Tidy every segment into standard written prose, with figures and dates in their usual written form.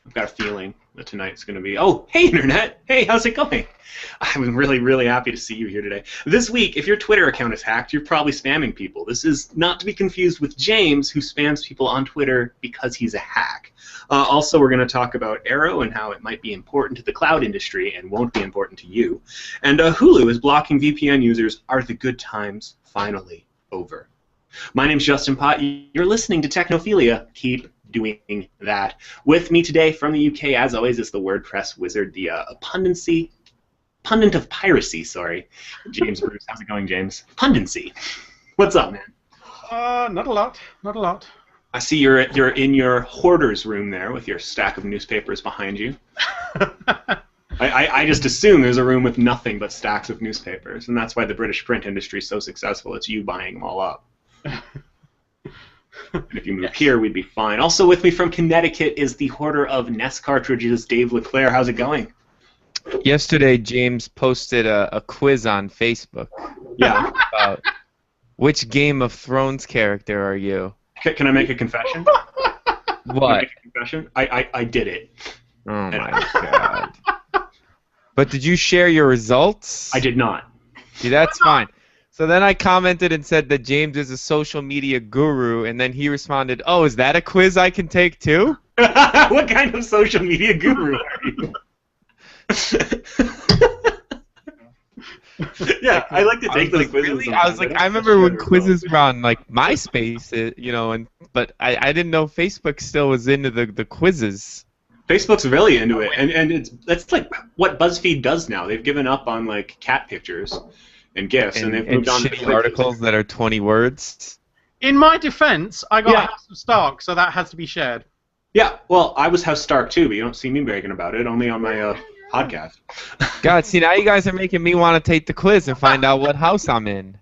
I've got a feeling that tonight's going to be... Oh, hey, Internet! Hey, how's it going? I'm really, really happy to see you here today. This week, if your Twitter account is hacked, you're probably spamming people. This is not to be confused with James, who spams people on Twitter because he's a hack. Also, we're going to talk about Arrow and how it might be important to the cloud industry and won't be important to you. And Hulu is blocking VPN users. Are the good times finally over? My name's Justin Pott. You're listening to Technophilia. Keep doing that. With me today from the UK, as always, is the WordPress wizard, the pundit of piracy, sorry, James Bruce. How's it going, James? Pundency. What's up, man? Not a lot. Not a lot. I see you're in your hoarder's room there with your stack of newspapers behind you. I just assume there's a room with nothing but stacks of newspapers, and that's why the British print industry is so successful. It's you buying them all up. And if you move here, we'd be fine. Also with me from Connecticut is the hoarder of NES cartridges, Dave LeClaire. How's it going? Yesterday, James posted a quiz on Facebook. Yeah. About which Game of Thrones character are you? Can I make a confession? What? Can I make a confession? I did it. Oh my god. But did you share your results? I did not. See, that's fine. So then I commented and said that James is a social media guru, and then he responded, "Oh, is that a quiz I can take too?" What kind of social media guru are you? Yeah, I like to take those quizzes. Really? I was like, I remember when quizzes were on like MySpace, but I didn't know Facebook still was into the quizzes. Facebook's really into it, and that's like what BuzzFeed does now. They've given up on like cat pictures and GIFs, and they've moved on to shitty articles that are 20 words. In my defense, I got House of Stark, so that has to be shared. Yeah, well, I was House Stark too, but you don't see me bragging about it, only on my podcast. God, see, now you guys are making me want to take the quiz and find out what house I'm in.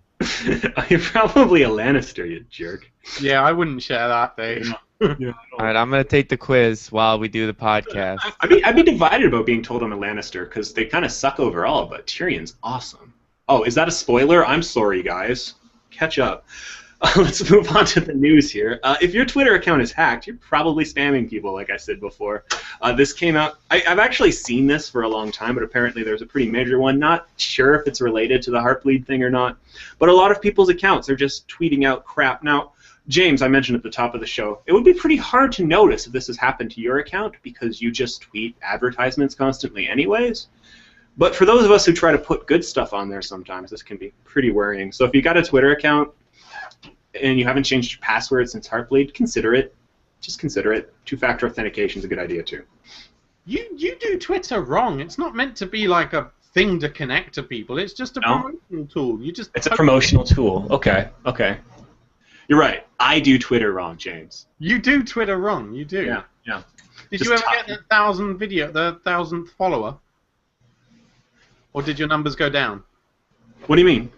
You're probably a Lannister, you jerk. Yeah, I wouldn't share that, Dave. Yeah, all right, I'm going to take the quiz while we do the podcast. I'd be divided about being told I'm a Lannister, because they kind of suck overall, but Tyrion's awesome. Oh, is that a spoiler? I'm sorry, guys. Catch up. Let's move on to the news here. If your Twitter account is hacked, you're probably spamming people, like I said before. This came out... I've actually seen this for a long time, but apparently there's a pretty major one. Not sure if it's related to the Heartbleed thing or not, but a lot of people's accounts are just tweeting out crap. Now, James, I mentioned at the top of the show, it would be pretty hard to notice if this has happened to your account because you just tweet advertisements constantly anyways. But for those of us who try to put good stuff on there sometimes, this can be pretty worrying. So if you got a Twitter account and you haven't changed your password since Heartbleed, consider it. Just consider it. Two-factor authentication is a good idea too. You do Twitter wrong. It's not meant to be like a thing to connect to people. It's just a promotional tool. It's a promotional tool. Okay. You're right. I do Twitter wrong, James. You do Twitter wrong. You do. Yeah. Did you ever get the 1,000th follower? Or did your numbers go down? What do you mean?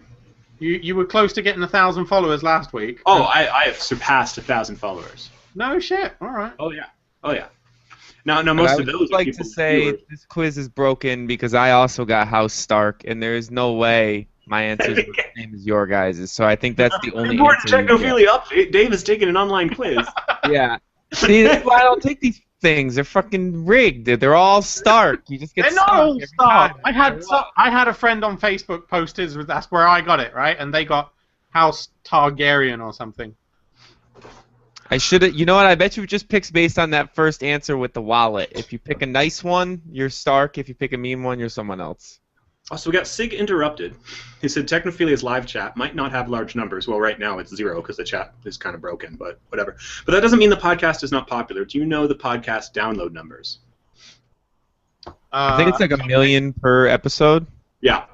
You were close to getting 1,000 followers last week. Oh, I have surpassed 1,000 followers. No shit. All right. Oh yeah. Now most of those. I would like to say this quiz is broken because I also got House Stark, and there is no way my answer is the same as your guys'. So I think that's the only important answer. Technophilia update. Dave is taking an online quiz. Yeah. See, that's why I don't take these things. They're fucking rigged. They're all Stark. You just get. They're not all Stark. I had a friend on Facebook post his. That's where I got it, right? And they got House Targaryen or something. I should have. You know what? I bet you it just picks based on that first answer with the wallet. If you pick a nice one, you're Stark. If you pick a mean one, you're someone else. So we got Sig Interrupted. He said Technophilia's live chat might not have large numbers. Well, right now it's 0 because the chat is kind of broken, but whatever. But that doesn't mean the podcast is not popular. Do you know the podcast download numbers? I think it's like 1 million per episode. Yeah.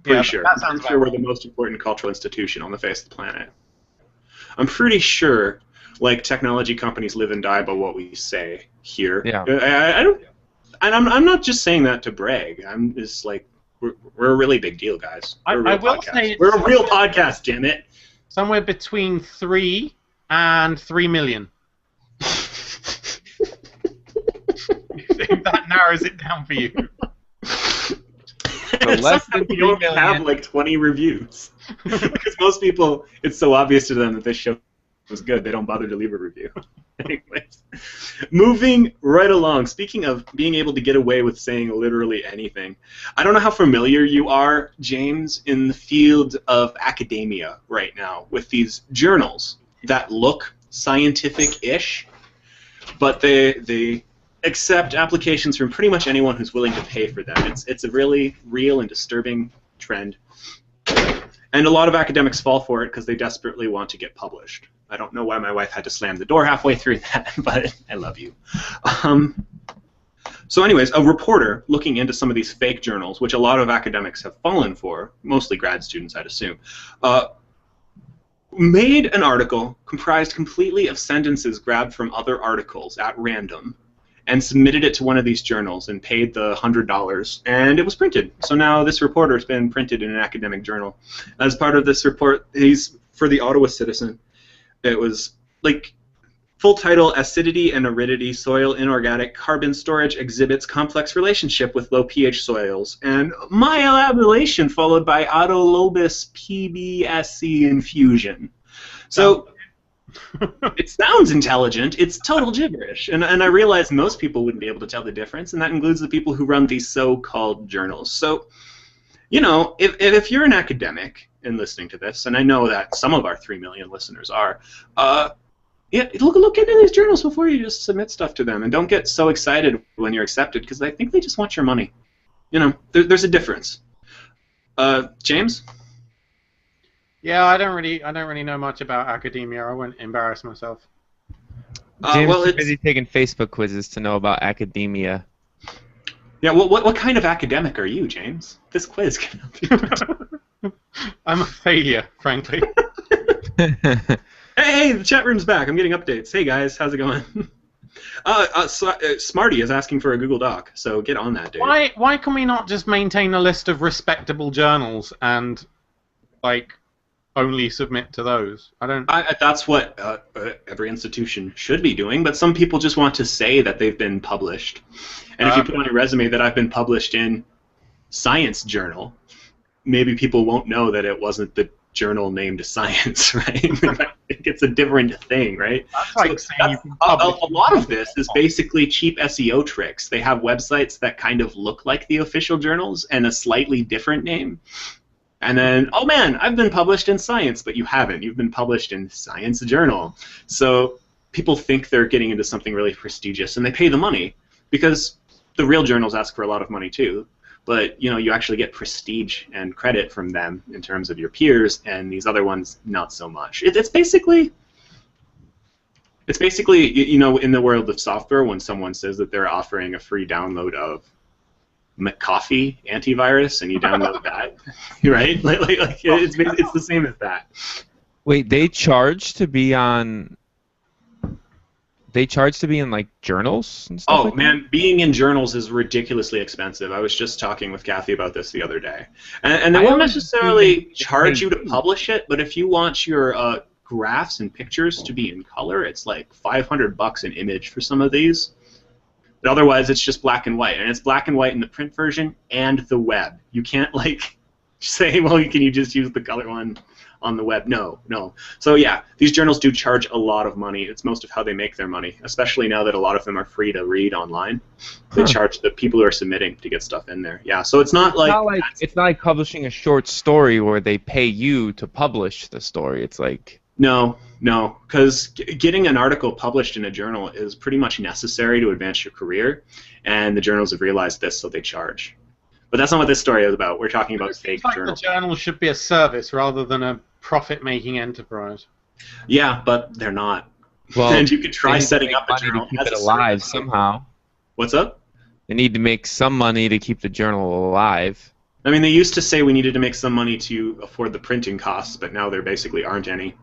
Pretty sure. That sounds we're the most important cultural institution on the face of the planet. I'm pretty sure, like, technology companies live and die by what we say here. Yeah. I don't... And I'm not just saying that to brag. I'm just like, we're a really big deal, guys. We're a real podcast. We're a real podcast, damn it. Somewhere between 3 and 3 million. If that narrows it down for you. So less than 3 don't million. Have like 20 reviews because most people, it's so obvious to them that this show was good. They don't bother to leave a review. Anyways, moving right along. Speaking of being able to get away with saying literally anything, I don't know how familiar you are, James, in the field of academia right now with these journals that look scientific-ish, but they accept applications from pretty much anyone who's willing to pay for them. It's a really real and disturbing trend. And a lot of academics fall for it because they desperately want to get published. I don't know why my wife had to slam the door halfway through that, but I love you. So anyways, a reporter looking into some of these fake journals, which a lot of academics have fallen for, mostly grad students, I'd assume, made an article comprised completely of sentences grabbed from other articles at random and submitted it to one of these journals and paid the $100, and it was printed. So now this reporter has been printed in an academic journal. As part of this report, he's for the Ottawa Citizen. It was like full title: Acidity and Aridity, Soil Inorganic Carbon Storage Exhibits Complex Relationship with Low pH Soils, and Myeloablation followed by Autolobus PBSC infusion. So it sounds intelligent. It's total gibberish. And I realize most people wouldn't be able to tell the difference, and that includes the people who run these so-called journals. So, you know, if you're an academic and listening to this, and I know that some of our 3 million listeners are, yeah, look into these journals before you just submit stuff to them, and don't get so excited when you're accepted, because I think they just want your money. You know, there's a difference. James? Yeah, I don't really know much about academia. I wouldn't embarrass myself. James Well, is busy taking Facebook quizzes to know about academia. Yeah, what kind of academic are you, James? This quiz can help you. I'm a failure, frankly. Hey, the chat room's back. I'm getting updates. Hey guys, how's it going? Smarty is asking for a Google Doc, so get on that, dude. Why can we not just maintain a list of respectable journals and, like, only submit to those? That's what every institution should be doing, but some people just want to say that they've been published. And if you put on your resume that I've been published in Science Journal, maybe people won't know that it wasn't the journal named Science, right? It's a different thing, right? That's like saying a lot of this is basically cheap SEO tricks. They have websites that kind of look like the official journals and a slightly different name. And then, oh man, I've been published in Science, but you haven't. You've been published in Science Journal. So people think they're getting into something really prestigious, and they pay the money because the real journals ask for a lot of money too. But you know, you actually get prestige and credit from them in terms of your peers, and these other ones not so much. It's basically, you know, in the world of software, when someone says that they're offering a free download of McAfee antivirus, and you download that, right? Like it's the same as that. Wait, they charge to be on? They charge to be in like journals and stuff? Oh like man, that? being in journals is ridiculously expensive. I was just talking with Kathy about this the other day, and they won't necessarily charge you to publish it, but if you want your graphs and pictures to be in color, it's like $500 an image for some of these. But otherwise, it's just black and white, and it's black and white in the print version and the web. You can't like say, well, can you just use the color one on the web? No. So yeah, these journals do charge a lot of money. It's most of how they make their money, especially now that a lot of them are free to read online. They charge the people who are submitting to get stuff in there. Yeah, so it's not like it's not like publishing a short story where they pay you to publish the story. It's like No, because getting an article published in a journal is pretty much necessary to advance your career, and the journals have realized this, so they charge. But that's not what this story is about. We're talking about fake journals. The journal should be a service rather than a profit-making enterprise. Yeah, but they're not. Well, and you could try setting up a journal to keep as it a alive service. somehow. What's up? They need to make some money to keep the journal alive. I mean, they used to say we needed to make some money to afford the printing costs, but now there basically aren't any.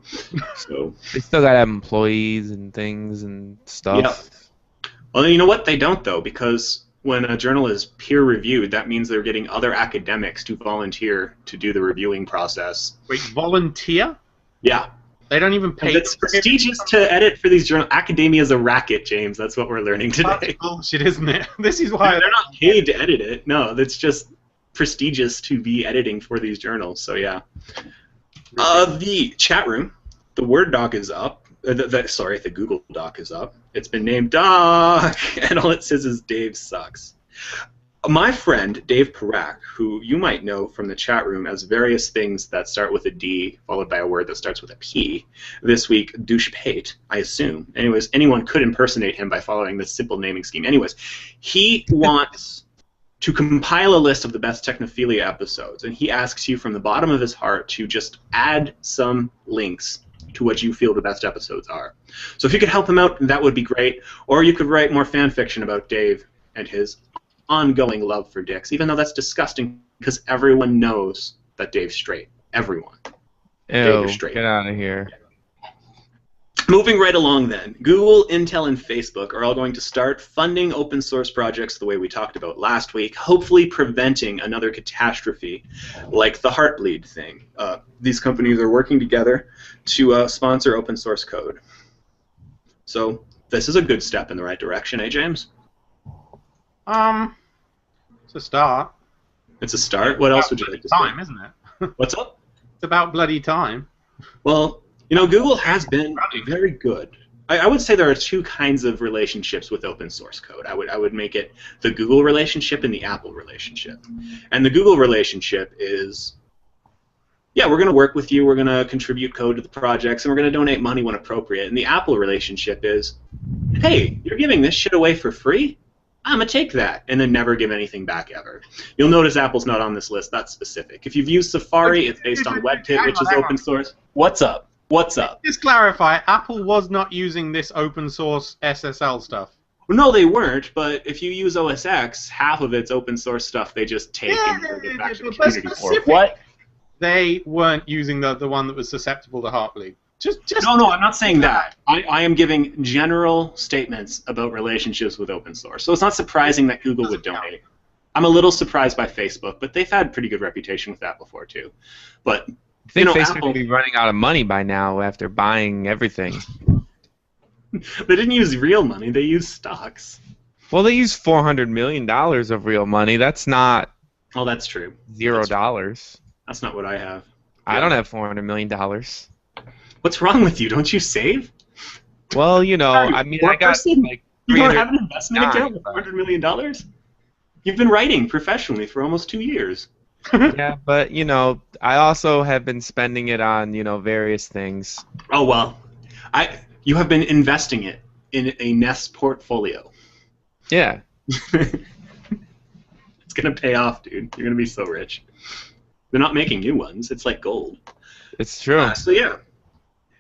So They still gotta have employees and things and stuff. yeah. Well, you know what? They don't, though, because when a journal is peer-reviewed, that means they're getting other academics to volunteer to do the reviewing process. Wait, volunteer? Yeah. They don't even pay. It's prestigious to edit for these journals. Academia is a racket, James. That's what we're learning today. That's bullshit, isn't it? This is why They're not paid to edit it. No, that's just prestigious to be editing for these journals. So yeah. The chat room, the Word doc is up. Sorry, the Google Doc is up. It's been named Doc, and all it says is Dave sucks. My friend, Dave Parak, who you might know from the chat room as various things that start with a D followed by a word that starts with a P, this week, douchepate, I assume. Anyways, anyone could impersonate him by following this simple naming scheme. Anyways, he wants to compile a list of the best Technophilia episodes, and he asks you from the bottom of his heart to just add some links to what you feel the best episodes are. So if you could help him out, that would be great. Or you could write more fan fiction about Dave and his ongoing love for dicks, even though that's disgusting because everyone knows that Dave's straight. Everyone. Dave is straight. Get out of here. Moving right along then, Google, Intel, and Facebook are all going to start funding open source projects the way we talked about last week, hopefully preventing another catastrophe like the Heartbleed thing. These companies are working together to sponsor open source code. So this is a good step in the right direction, eh, James? It's a start. It's a start? What else would you like to say? Time, isn't it? What's up? It's about bloody time. Well, you know, Google has been very good. I would say there are two kinds of relationships with open source code. I would make it the Google relationship and the Apple relationship. And the Google relationship is, yeah, we're going to work with you, we're going to contribute code to the projects, and we're going to donate money when appropriate. And the Apple relationship is, hey, you're giving this shit away for free? I'm going to take that, and then never give anything back ever. You'll notice Apple's not on this list. That's specific. If you've used Safari, it's based on WebKit, which is open source. What's up? What's up? Just clarify, Apple was not using this open source SSL stuff. Well, no, they weren't, but if you use OS X, half of it's open source stuff they just take and give it back to the community for. What? They weren't using the one that was susceptible to Heartbleed. No, I'm not saying that. I am giving general statements about relationships with open source. So it's not surprising that Google would donate. I'm a little surprised by Facebook, but they've had a pretty good reputation with that before too. But I think Facebook Apple would be running out of money by now after buying everything. They didn't use real money; they used stocks. Well, they used $400 million of real money. That's not. Oh, that's true. $0. That's not what I have. I don't have $400 million. What's wrong with you? Don't you save? Well, you know, I mean, I got like. You don't have an investment account with $400 million? You've been writing professionally for almost 2 years. Yeah, but you know, I also have been spending it on various things. Oh well, you have been investing it in a Nest portfolio. Yeah. It's gonna pay off, dude. You're gonna be so rich. They're not making new ones. It's like gold. It's true. So yeah,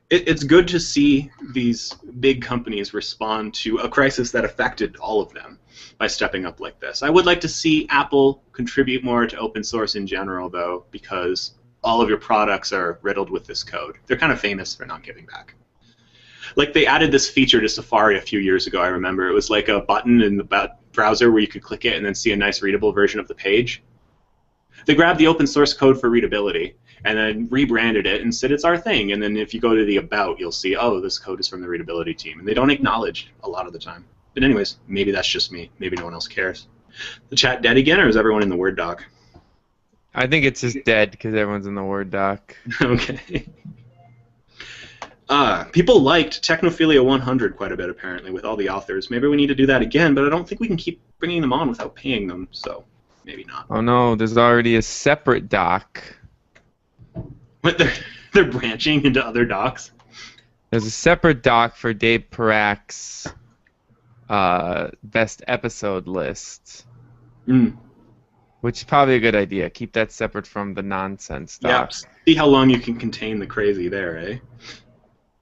it's good to see these big companies respond to a crisis that affected all of them by stepping up like this. I would like to see Apple contribute more to open source in general, though, because all of your products are riddled with this code. They're kind of famous for not giving back. Like, they added this feature to Safari a few years ago, I remember. It was like a button in the browser where you could click it and then see a nice readable version of the page. They grabbed the open source code for readability and then rebranded it and said it's our thing. And then if you go to the About, you'll see, oh, this code is from the readability team. And they don't acknowledge a lot of the time. But anyways, maybe that's just me. Maybe no one else cares. The chat dead again, or is everyone in the Word doc? I think it's just dead because everyone's in the Word doc. Okay. People liked Technophilia 100 quite a bit, apparently, with all the authors. Maybe we need to do that again, but I don't think we can keep bringing them on without paying them, so maybe not. Oh no, there's already a separate doc. What, they're branching into other docs? There's a separate doc for Dave Parak's best episode list. Which is probably a good idea. Keep that separate from the nonsense doc. Yeah, see how long you can contain the crazy there, eh?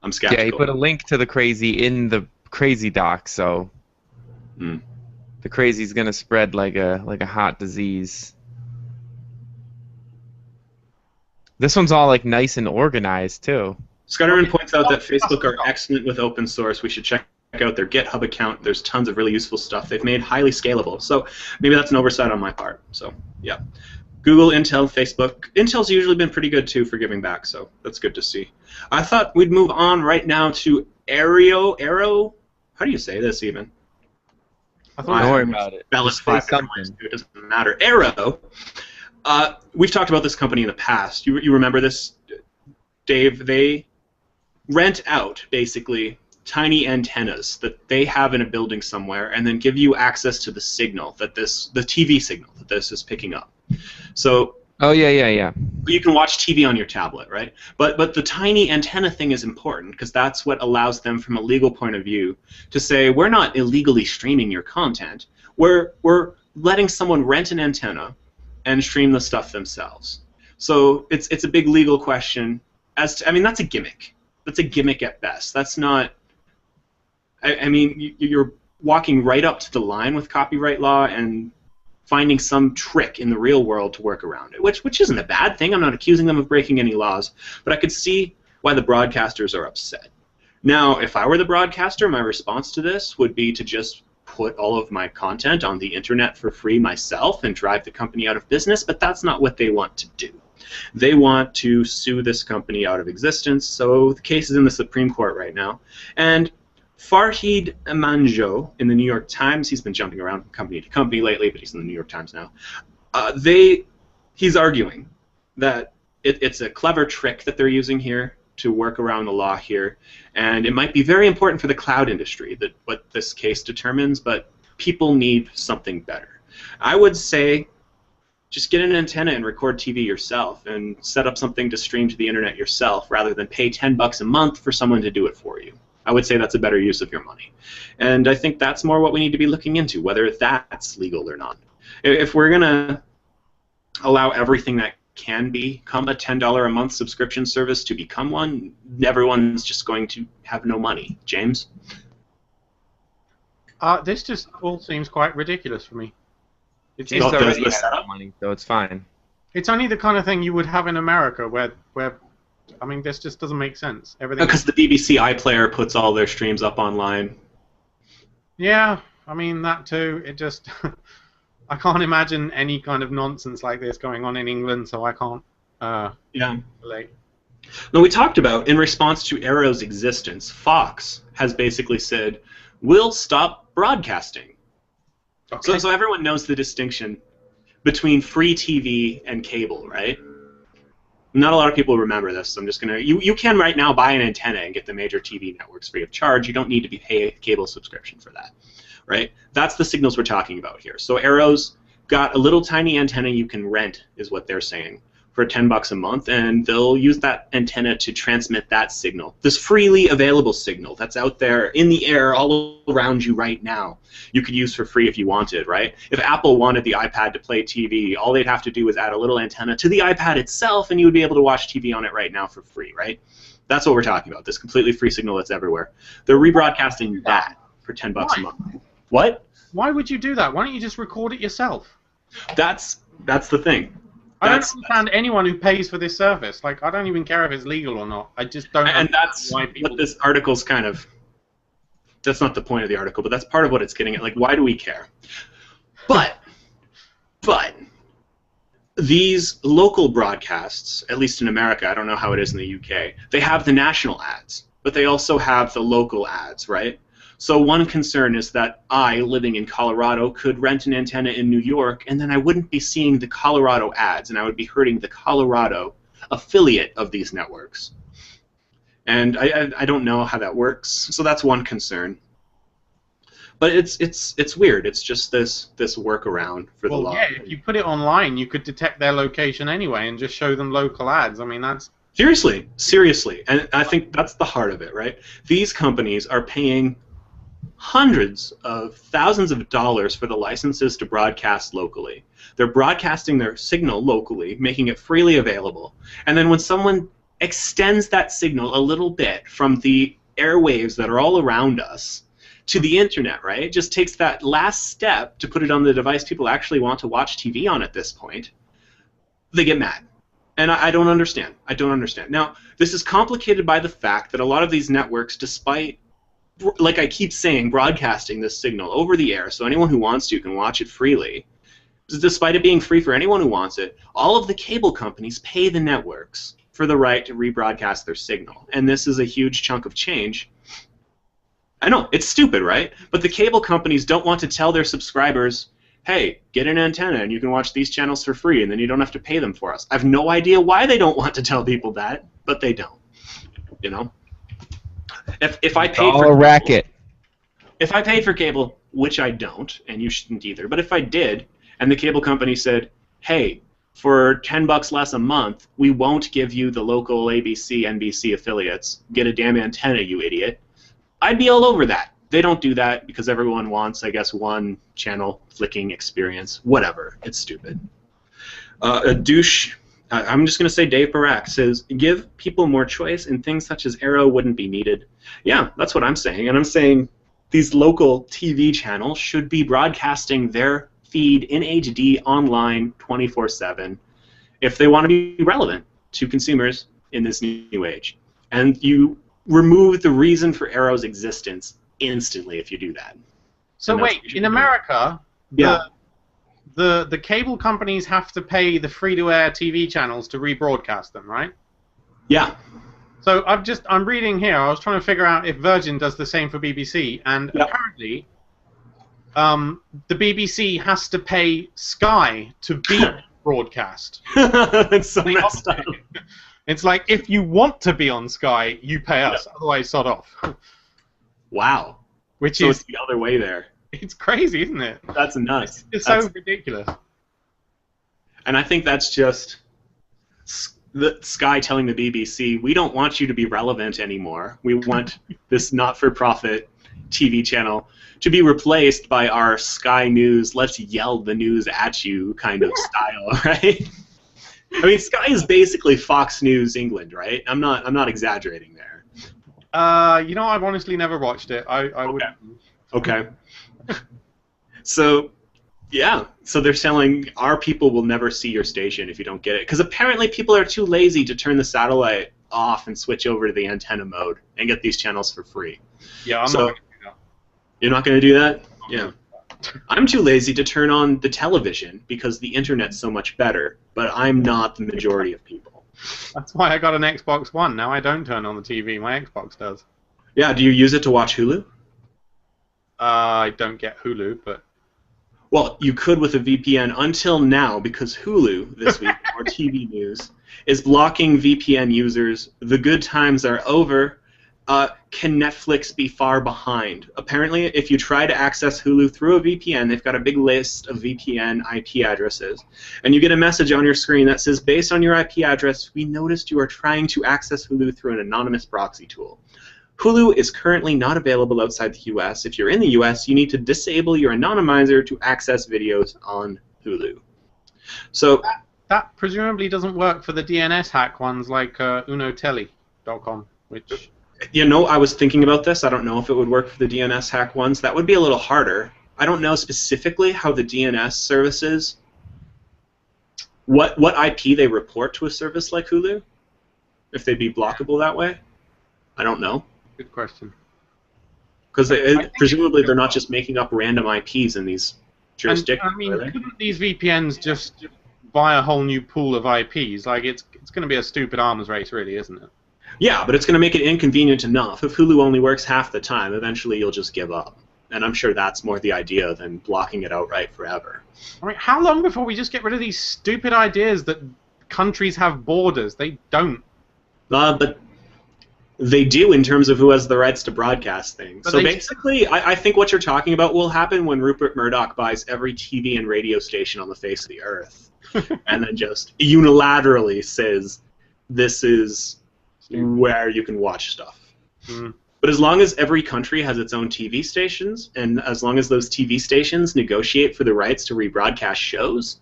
I'm skeptical. Yeah, he put a link to the crazy in the crazy doc, so the crazy's gonna spread like a hot disease. This one's all like nice and organized too. Scudderman points out that Facebook are excellent with open source. We should check out their GitHub account. There's tons of really useful stuff they've made highly scalable. So maybe that's an oversight on my part. So yeah, Google, Intel, Facebook. Intel's usually been pretty good too for giving back. So that's good to see. I thought we'd move on right now to Arrow. How do you say this even? Don't worry about it. It doesn't matter. Arrow. We've talked about this company in the past. You remember this, Dave? They rent out, basically, tiny antennas that they have in a building somewhere, and then give you access to the signal that the TV signal that this is picking up. So Oh yeah. you can watch TV on your tablet, right? But the tiny antenna thing is important because that's what allows them, from a legal point of view, to say we're not illegally streaming your content. We're letting someone rent an antenna and stream the stuff themselves. So it's a big legal question. I mean, that's a gimmick. That's a gimmick at best. That's not. I mean, you're walking right up to the line with copyright law and finding some trick in the real world to work around it, which isn't a bad thing. I'm not accusing them of breaking any laws, but I could see why the broadcasters are upset. Now, if I were the broadcaster, my response to this would be to just put all of my content on the internet for free myself and drive the company out of business, but that's not what they want to do. They want to sue this company out of existence, so the case is in the Supreme Court right now. And Farhid Amanjo in the New York Times, he's been jumping around from company to company lately, but he's in the New York Times now. He's arguing that it's a clever trick that they're using here to work around the law here, and it might be very important for the cloud industry, that what this case determines, but people need something better. I would say just get an antenna and record TV yourself and set up something to stream to the internet yourself rather than pay $10 a month for someone to do it for you. I would say that's a better use of your money. And I think that's more what we need to be looking into, whether that's legal or not. If we're going to allow everything that can become a $10 a month subscription service to become one, everyone's just going to have no money. James? This just all seems quite ridiculous for me. It's already had money, so it's fine. It's only the kind of thing you would have in America where I mean, this just doesn't make sense. Everything. Because the BBC iPlayer puts all their streams up online. Yeah, I mean that too. It just I can't imagine any kind of nonsense like this going on in England, so I can't. Relate. Now, we talked about, in response to Arrow's existence, Fox has basically said, we'll stop broadcasting. Okay. So everyone knows the distinction between free TV and cable, right? Not a lot of people remember this, so I'm just going to... You can right now buy an antenna and get the major TV networks free of charge. You don't need to pay a cable subscription for that, right? That's the signals we're talking about here. So Arrow's got a little tiny antenna you can rent, is what they're saying, for $10 a month, and they'll use that antenna to transmit that signal, this freely available signal that's out there in the air all around you right now. You could use for free if you wanted, right? If Apple wanted the iPad to play TV, all they'd have to do is add a little antenna to the iPad itself, and you would be able to watch TV on it right now for free, right? That's what we're talking about, this completely free signal that's everywhere. They're rebroadcasting that for $10 a month. What? Why would you do that? Why don't you just record it yourself? That's the thing. I don't understand anyone who pays for this service. Like, I don't even care if it's legal or not. I just don't. And that's why people... what this article's kind of. That's not the point of the article, but that's part of what it's getting at. Like, why do we care? But these local broadcasts, at least in America, I don't know how it is in the UK, they have the national ads, but they also have the local ads, right? So one concern is that I, living in Colorado, could rent an antenna in New York, and then I wouldn't be seeing the Colorado ads, and I would be hurting the Colorado affiliate of these networks. And I don't know how that works, so that's one concern. But it's weird. It's just this workaround for the law. Well, yeah, if you put it online, you could detect their location anyway and just show them local ads. I mean, that's... Seriously. And I think that's the heart of it, right? These companies are paying hundreds of thousands of dollars for the licenses to broadcast locally. They're broadcasting their signal locally, making it freely available. And then when someone extends that signal a little bit from the airwaves that are all around us to the internet, right? It just takes that last step to put it on the device people actually want to watch TV on at this point. They get mad. And I don't understand. I don't understand. Now, this is complicated by the fact that a lot of these networks, despite, like I keep saying, broadcasting this signal over the air so anyone who wants to can watch it freely, despite it being free for anyone who wants it, all of the cable companies pay the networks for the right to rebroadcast their signal. And this is a huge chunk of change. I know, it's stupid, right? But the cable companies don't want to tell their subscribers, hey, get an antenna and you can watch these channels for free and then you don't have to pay them for us. I have no idea why they don't want to tell people that, but they don't, you know? If I It's paid all for a racket. if I paid for cable, which I don't, and you shouldn't either, but if I did, and the cable company said, hey, for $10 less a month, we won't give you the local ABC, NBC affiliates. Get a damn antenna, you idiot. I'd be all over that. They don't do that because everyone wants, I guess, one channel flicking experience. Whatever. It's stupid. A douche, I'm just going to say Dave Barak says, give people more choice and things such as Arrow wouldn't be needed. Yeah, that's what I'm saying. And I'm saying these local TV channels should be broadcasting their feed in HD online 24/7 if they want to be relevant to consumers in this new age. And you remove the reason for Arrow's existence instantly if you do that. So wait, in America, the cable companies have to pay the free-to-air TV channels to rebroadcast them, right? Yeah. So I'm reading here. I was trying to figure out if Virgin does the same for BBC, and apparently, the BBC has to pay Sky to be broadcast. That's so messed up. It's like, if you want to be on Sky, you pay us. Otherwise, sod off. Wow. Which so is it's the other way there. It's crazy, isn't it? That's nuts. It's so ridiculous. And I think that's just the Sky telling the BBC, we don't want you to be relevant anymore. We want this not-for-profit TV channel to be replaced by our Sky News, let's yell the news at you kind of style, right? I mean, Sky is basically Fox News England, right? I'm not exaggerating there. You know, I've honestly never watched it. I would. Okay. So, yeah. So they're selling, our people will never see your station if you don't get it. Because apparently people are too lazy to turn the satellite off and switch over to the antenna mode and get these channels for free. Yeah, I'm not going to do that. You're not going to do that? Yeah. I'm too lazy to turn on the television because the internet's so much better, but I'm not the majority of people. That's why I got an Xbox One. Now I don't turn on the TV. My Xbox does. Yeah, do you use it to watch Hulu? I don't get Hulu, but... Well, you could with a VPN until now, because Hulu, this week, or TV news, is blocking VPN users. The good times are over. Can Netflix be far behind? Apparently, if you try to access Hulu through a VPN, they've got a big list of VPN IP addresses. And you get a message on your screen that says, based on your IP address, we noticed you are trying to access Hulu through an anonymous proxy tool. Hulu is currently not available outside the US. If you're in the US, you need to disable your anonymizer to access videos on Hulu. So that presumably doesn't work for the DNS hack ones like unotelly.com, which... You know, I was thinking about this. I don't know if it would work for the DNS hack ones. That would be a little harder. I don't know specifically how the DNS services, what IP they report to a service like Hulu, if they'd be blockable that way. I don't know. Good question. Because presumably they're not just making up random IPs in these jurisdictions. I mean, couldn't these VPNs just buy a whole new pool of IPs? Like, it's going to be a stupid arms race, really, isn't it? Yeah, but it's going to make it inconvenient enough. If Hulu only works half the time, eventually you'll just give up. And I'm sure that's more the idea than blocking it outright forever. I mean, how long before we just get rid of these stupid ideas that countries have borders? They don't. But they do in terms of who has the rights to broadcast things. But so basically, I think what you're talking about will happen when Rupert Murdoch buys every TV and radio station on the face of the earth. And then just unilaterally says, this is where you can watch stuff. Mm. But as long as every country has its own TV stations, and as long as those TV stations negotiate for the rights to rebroadcast shows,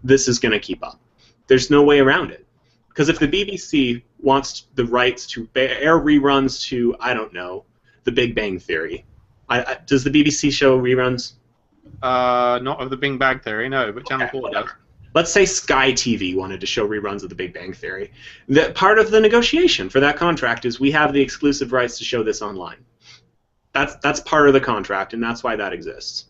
this is going to keep up. There's no way around it. Because if the BBC wants the rights to air reruns to, I don't know, The Big Bang Theory, does the BBC show reruns? Not of The Big Bang Theory, no, but Channel 4 does. Let's say Sky TV wanted to show reruns of The Big Bang Theory. Part of the negotiation for that contract is we have the exclusive rights to show this online. That's part of the contract, and that's why that exists.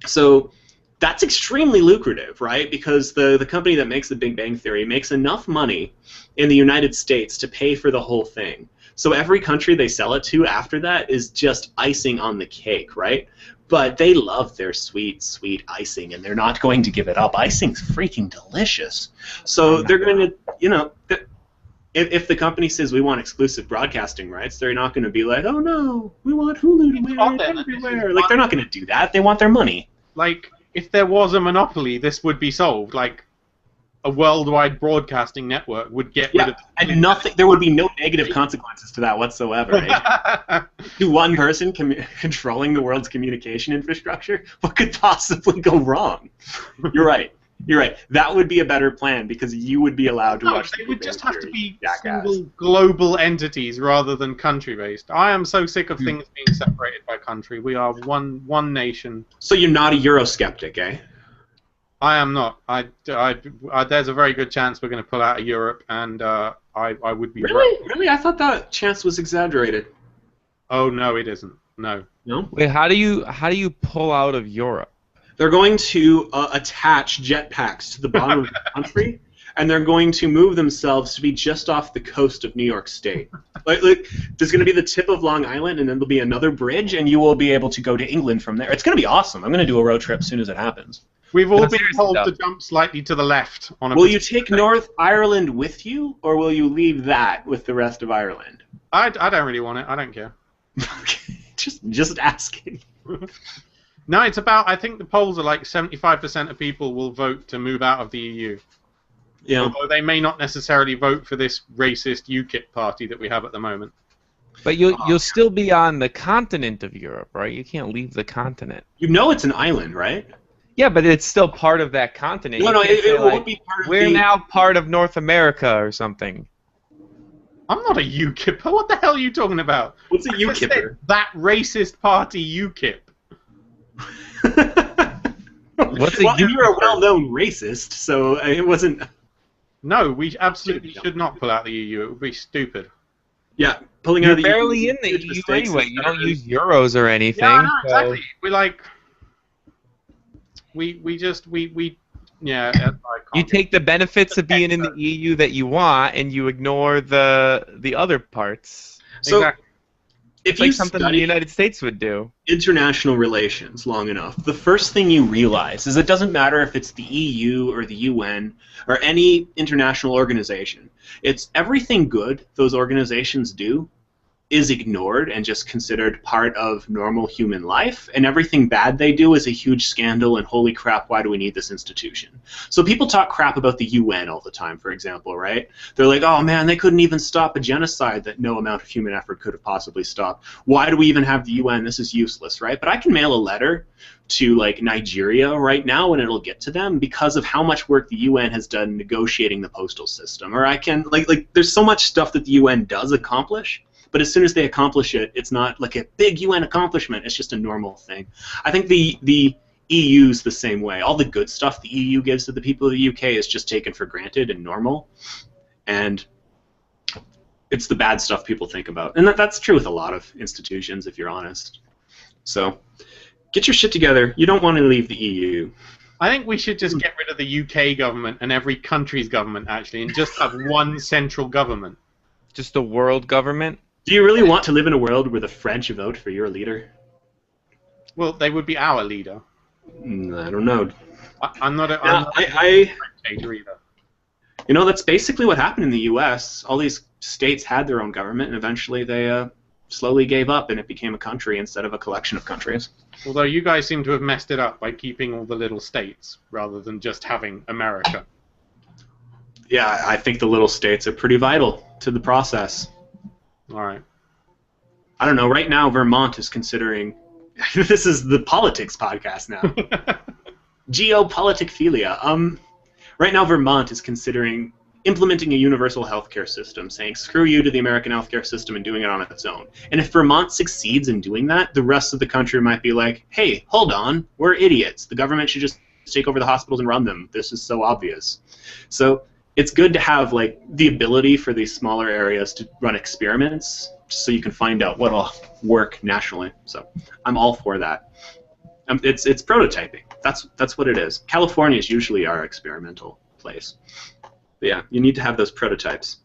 So that's extremely lucrative, right? Because the company that makes The Big Bang Theory makes enough money in the United States to pay for the whole thing. So every country they sell it to after that is just icing on the cake, right? But they love their sweet, sweet icing, and they're not going to give it up. Icing's freaking delicious. So they're going to, you know, if the company says we want exclusive broadcasting rights, they're not going to be like, oh no, we want Hulu to wear it everywhere. Like, they're not going to do that. They want their money. Like, if there was a monopoly, this would be solved. Like, a worldwide broadcasting network would get rid of it. And nothing. There would be no negative consequences to that whatsoever. Right? To one person controlling the world's communication infrastructure, what could possibly go wrong? You're right. You're right. That would be a better plan because you would be allowed to watch. They would just have to be single global entities rather than country-based. I am so sick of things being separated by country. We are one nation. So you're not a Eurosceptic, eh? I am not. There's a very good chance we're going to pull out of Europe, and I would be. Really? I thought that chance was exaggerated. Oh no, it isn't. No. No. Wait, how do you pull out of Europe? They're going to attach jetpacks to the bottom of the country, and they're going to move themselves to be just off the coast of New York State. Like there's going to be the tip of Long Island, and then there'll be another bridge, and you will be able to go to England from there. It's going to be awesome. I'm going to do a road trip as soon as it happens. We've all been told to jump slightly to the left. Will you take North Ireland with you, or will you leave that with the rest of Ireland? I don't really want it. I don't care. just asking. No, it's about, I think the polls are like 75% of people will vote to move out of the EU. Yeah. Although they may not necessarily vote for this racist UKIP party that we have at the moment. But you'll still be on the continent of Europe, right? You can't leave the continent. You know it's an island, right? Yeah, but it's still part of that continent. No, it won't be part of we're now part of North America or something. I'm not a UKIPper. What the hell are you talking about? What's a UKIPper? That racist party UKIP. What's a UKIPper? You're a well-known racist, so it wasn't... No, we absolutely should not pull out the EU. It would be stupid. Yeah, pulling out of the You're barely in the EU anyway. You don't use euros or anything. Yeah, no, exactly. We like... We yeah. You take the benefits of being in the EU that you want, and you ignore the other parts. So, exactly. If it's you like something the United States would do. International relations long enough, the first thing you realize is it doesn't matter if it's the EU or the UN or any international organization. It's everything good those organizations do is ignored and just considered part of normal human life, and everything bad they do is a huge scandal, and holy crap, why do we need this institution? So people talk crap about the UN all the time, for example, right? They're like, oh man, they couldn't even stop a genocide that no amount of human effort could have possibly stopped. Why do we even have the UN? This is useless, right? But I can mail a letter to like Nigeria right now and it'll get to them because of how much work the UN has done negotiating the postal system. Or I can, like there's so much stuff that the UN does accomplish, but as soon as they accomplish it, it's not like a big UN accomplishment. It's just a normal thing. I think the EU's the same way. All the good stuff the EU gives to the people of the UK is just taken for granted and normal. And it's the bad stuff people think about. And that's true with a lot of institutions, if you're honest. So get your shit together. You don't want to leave the EU. I think we should just get rid of the UK government and every country's government, actually, and just have one central government. Just a world government? Do you really want to live in a world where the French vote for your leader? Well, they would be our leader. I don't know. I'm not a dictator either. You know, that's basically what happened in the U.S. All these states had their own government, and eventually they slowly gave up, and it became a country instead of a collection of countries. Although you guys seem to have messed it up by keeping all the little states rather than just having America. Yeah, I think the little states are pretty vital to the process. All right. I don't know. Right now, Vermont is considering... This is the politics podcast now. Geopoliticphilia. Right now, Vermont is considering implementing a universal healthcare system, saying screw you to the American healthcare system and doing it on its own. And if Vermont succeeds in doing that, the rest of the country might be like, hey, hold on, we're idiots. The government should just take over the hospitals and run them. This is so obvious. So it's good to have like the ability for these smaller areas to run experiments so you can find out what'll work nationally. So I'm all for that. It's prototyping. That's what it is. California is usually our experimental place. But yeah, you need to have those prototypes.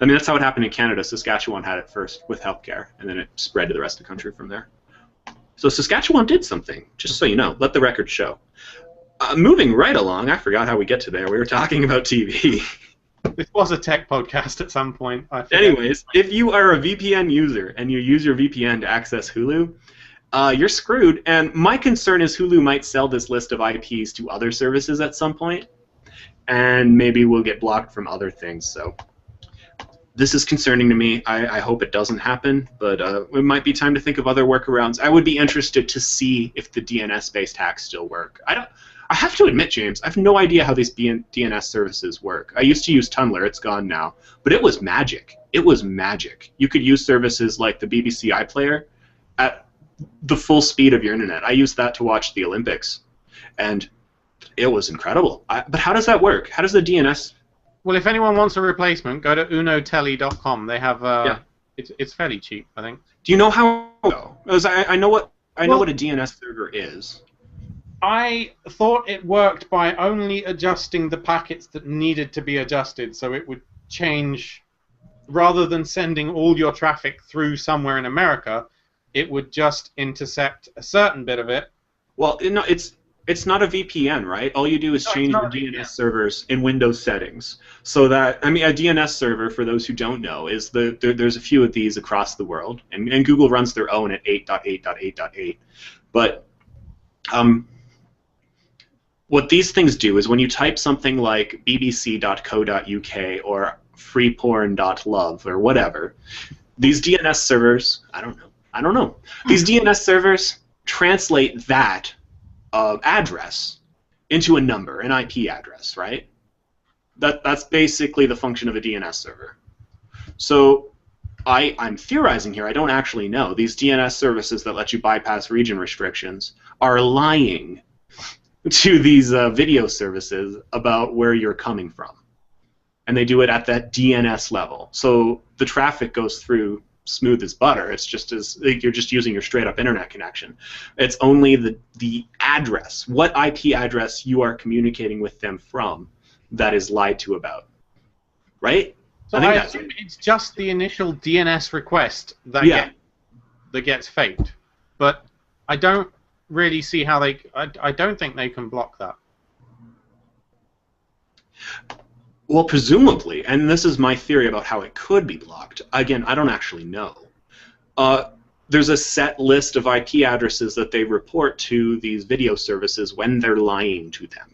I mean, that's how it happened in Canada. Saskatchewan had it first with healthcare, and then it spread to the rest of the country from there. So Saskatchewan did something, just so you know. Let the record show. Moving right along, I forgot how we get to there. We were talking about TV. This was a tech podcast at some point. Anyways, if you are a VPN user and you use your VPN to access Hulu, you're screwed. And my concern is Hulu might sell this list of IPs to other services at some point, and maybe we'll get blocked from other things. So this is concerning to me. I hope it doesn't happen, but it might be time to think of other workarounds. I would be interested to see if the DNS-based hacks still work. I have to admit, James, I have no idea how these DNS services work. I used to use Tumblr. It's gone now. But it was magic. It was magic. You could use services like the BBC iPlayer at the full speed of your internet. I used that to watch the Olympics, and it was incredible. But how does that work? How does the DNS... Well, if anyone wants a replacement, go to unotelly.com. They have... It's fairly cheap, I think. Do you know how... Because I know what a DNS server is. I thought it worked by only adjusting the packets that needed to be adjusted, so it would change, rather than sending all your traffic through somewhere in America, it would just intercept a certain bit of it. Well, it's not a VPN, right? All you do is change your DNS servers in Windows settings, so that, I mean, a DNS server, for those who don't know, is there's a few of these across the world, and Google runs their own at 8.8.8.8, but what these things do is when you type something like bbc.co.uk or freeporn.love or whatever, these DNS servers, I don't know. These DNS servers translate that address into a number, an IP address, right? That's basically the function of a DNS server. So I'm theorizing here. I don't actually know. These DNS services that let you bypass region restrictions are lying to these video services about where you're coming from. And they do it at that DNS level. So the traffic goes through smooth as butter. It's just as you're just using your straight up internet connection. It's only the address, what IP address you are communicating with them from, that is lied to about. Right? So I assume it's just the initial DNS request that gets faked. But I don't really see how they... I don't think they can block that. Well, presumably, and this is my theory about how it could be blocked. Again, I don't actually know. There's a set list of IP addresses that they report to these video services when they're lying to them.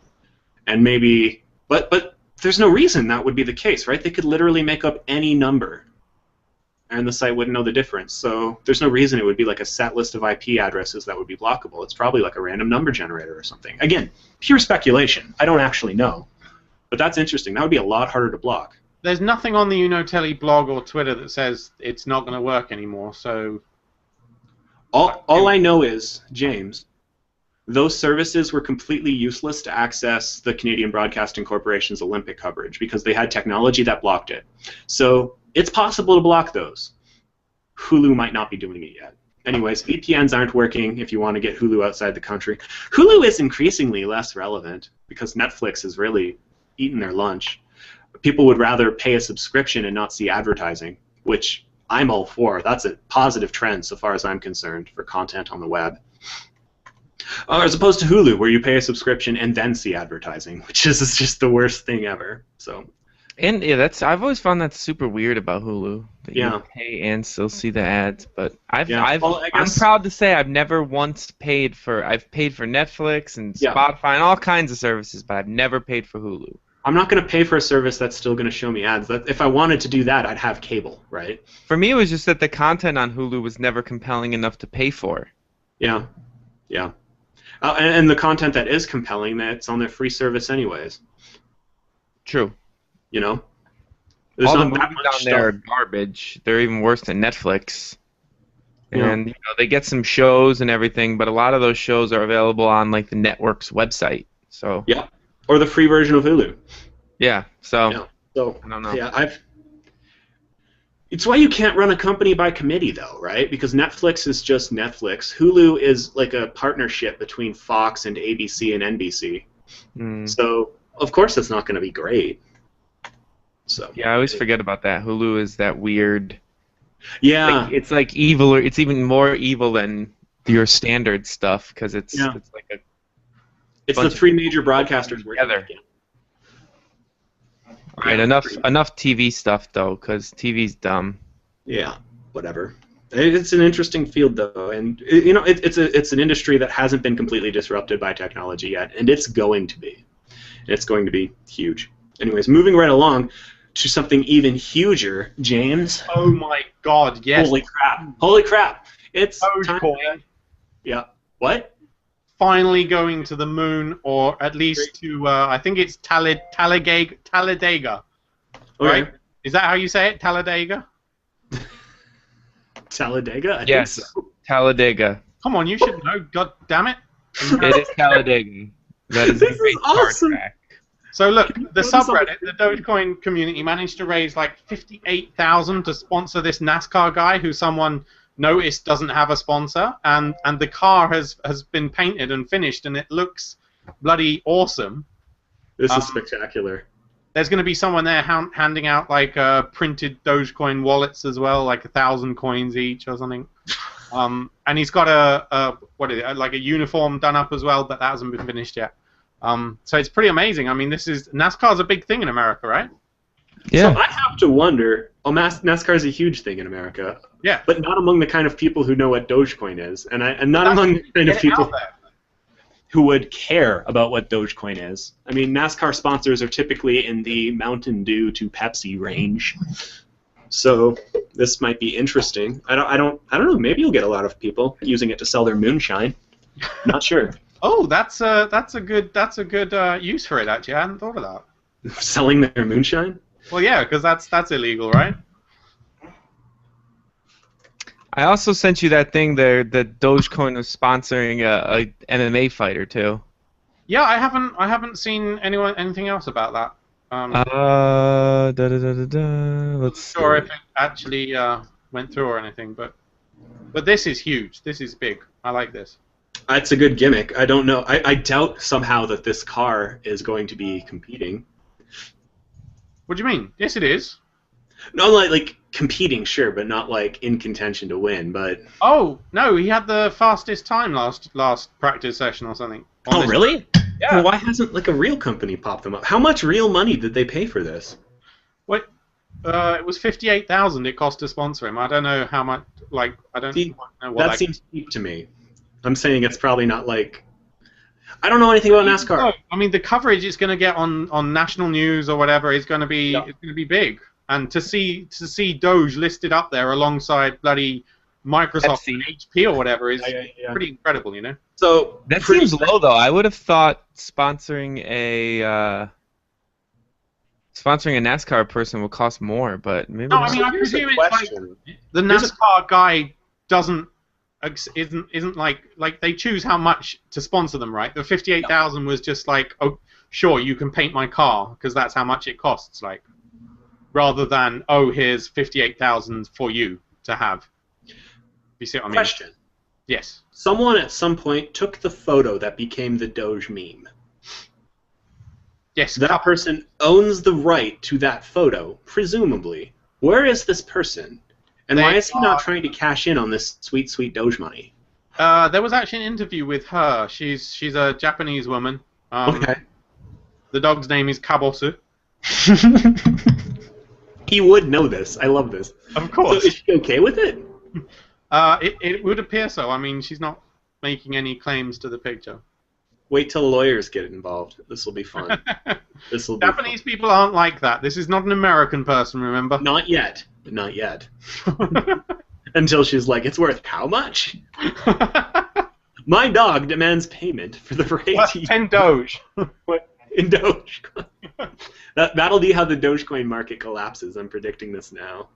And maybe... But there's no reason that would be the case, right? They could literally make up any number, and the site wouldn't know the difference. So there's no reason it would be like a set list of IP addresses that would be blockable. It's probably like a random number generator or something. Again, pure speculation. I don't actually know. But that's interesting. That would be a lot harder to block. There's nothing on the Unotelly blog or Twitter that says it's not going to work anymore, so... All I know is, James, those services were completely useless to access the Canadian Broadcasting Corporation's Olympic coverage because they had technology that blocked it. So it's possible to block those. Hulu might not be doing it yet. Anyways, VPNs aren't working if you want to get Hulu outside the country. Hulu is increasingly less relevant because Netflix is really eating their lunch. People would rather pay a subscription and not see advertising, which I'm all for. That's a positive trend so far as I'm concerned for content on the web. As opposed to Hulu, where you pay a subscription and then see advertising, which is just the worst thing ever. So. And yeah, I've always found that super weird about Hulu. That you pay and still see the ads. But I'm proud to say I've never once paid for. I've paid for Netflix and Spotify and all kinds of services, but I've never paid for Hulu. I'm not going to pay for a service that's still going to show me ads. If I wanted to do that, I'd have cable, right? For me, it was just that the content on Hulu was never compelling enough to pay for. Yeah, yeah. And the content that is compelling, that's on their free service anyways. True. You know? There's all the movies down there are garbage. They're even worse than Netflix. And they get some shows and everything, but a lot of those shows are available on like the network's website. So yeah. Or the free version of Hulu. Yeah. So I don't know. Yeah, it's why you can't run a company by committee, though, right? Because Netflix is just Netflix. Hulu is like a partnership between Fox and ABC and NBC. So, of course, it's not going to be great. So yeah, I always forget about that. Hulu is that weird... Yeah. It's like evil, or it's even more evil than your standard stuff, because it's like a... It's the three major broadcasters working together. Right, enough TV stuff though, because TV's dumb. Yeah, whatever. It's an interesting field though, and you know, it's an industry that hasn't been completely disrupted by technology yet, and it's going to be. It's going to be huge. Anyways, moving right along to something even huger, James. Oh my God! Yes. Holy crap! Holy crap! It's Dogecoin. Yeah. What? Finally going to the moon, or at least to I think it's Talladega. Okay. Right? Is that how you say it? Talladega? Talladega? I yes, think so. Talladega. Come on, you should know. God damn it! It is Talladega. That is This is awesome. So look, the subreddit, the Dogecoin community, managed to raise like 58,000 to sponsor this NASCAR guy who someone noticed doesn't have a sponsor, and the car has been painted and finished, and it looks bloody awesome. This is spectacular. There's going to be someone there handing out like printed Dogecoin wallets as well, like 1,000 coins each or something. And he's got like a uniform done up as well, but that hasn't been finished yet. So it's pretty amazing. I mean, NASCAR's a big thing in America, right? Yeah. So I have to wonder. Oh, NASCAR is a huge thing in America. Yeah. But not among the kind of people who know what Dogecoin is, and not among the kind of people who would care about what Dogecoin is. I mean, NASCAR sponsors are typically in the Mountain Dew to Pepsi range. So this might be interesting. I don't know. Maybe you'll get a lot of people using it to sell their moonshine. Not sure. Oh, that's a good use for it. Actually, I hadn't thought of that. Selling their moonshine? Well, yeah, because that's illegal, right? I also sent you that thing there that Dogecoin was sponsoring a MMA fighter too. Yeah, I haven't seen anything else about that. Let's see. Sure if it actually went through or anything, but this is huge. This is big. I like this. It's a good gimmick. I don't know. I doubt somehow that this car is going to be competing. What do you mean? Yes, it is. No, like competing, sure, but not like in contention to win. But oh no, he had the fastest time last practice session or something. Oh really? Yeah. Well, why hasn't like a real company popped them up? How much real money did they pay for this? What? It was 58,000. It cost to sponsor him. I don't know how much. Like I don't know what that seems cheap to me. I'm saying it's probably not like. I don't know anything about NASCAR. No, I mean the coverage it's going to get on national news or whatever is going to be big, and to see Doge listed up there alongside bloody Microsoft and HP or whatever is pretty incredible, you know. So that seems low though. I would have thought sponsoring a NASCAR person would cost more, but maybe. No, I mean I presume it's like the NASCAR guy isn't like they choose how much to sponsor them, right? The 58,000 was just like, oh, sure, you can paint my car because that's how much it costs, like, rather than here's 58,000 for you to have. You see what I mean? Question. Yes. Someone at some point took the photo that became the Doge meme. Yes. That person owns the right to that photo, presumably. Where is this person? And why is he not trying to cash in on this sweet, sweet Doge money? There was actually an interview with her. She's a Japanese woman. Okay. The dog's name is Kabosu. He would know this. I love this. Of course. So is she okay with it? It would appear so. I mean, she's not making any claims to the picture. Wait till lawyers get involved. This will be fun. Japanese people aren't like that. This is not an American person, remember? Not yet. Not yet. Until she's like, it's worth how much? My dog demands payment for the right to 10 Doge. In Doge. That'll be how the Dogecoin market collapses. I'm predicting this now.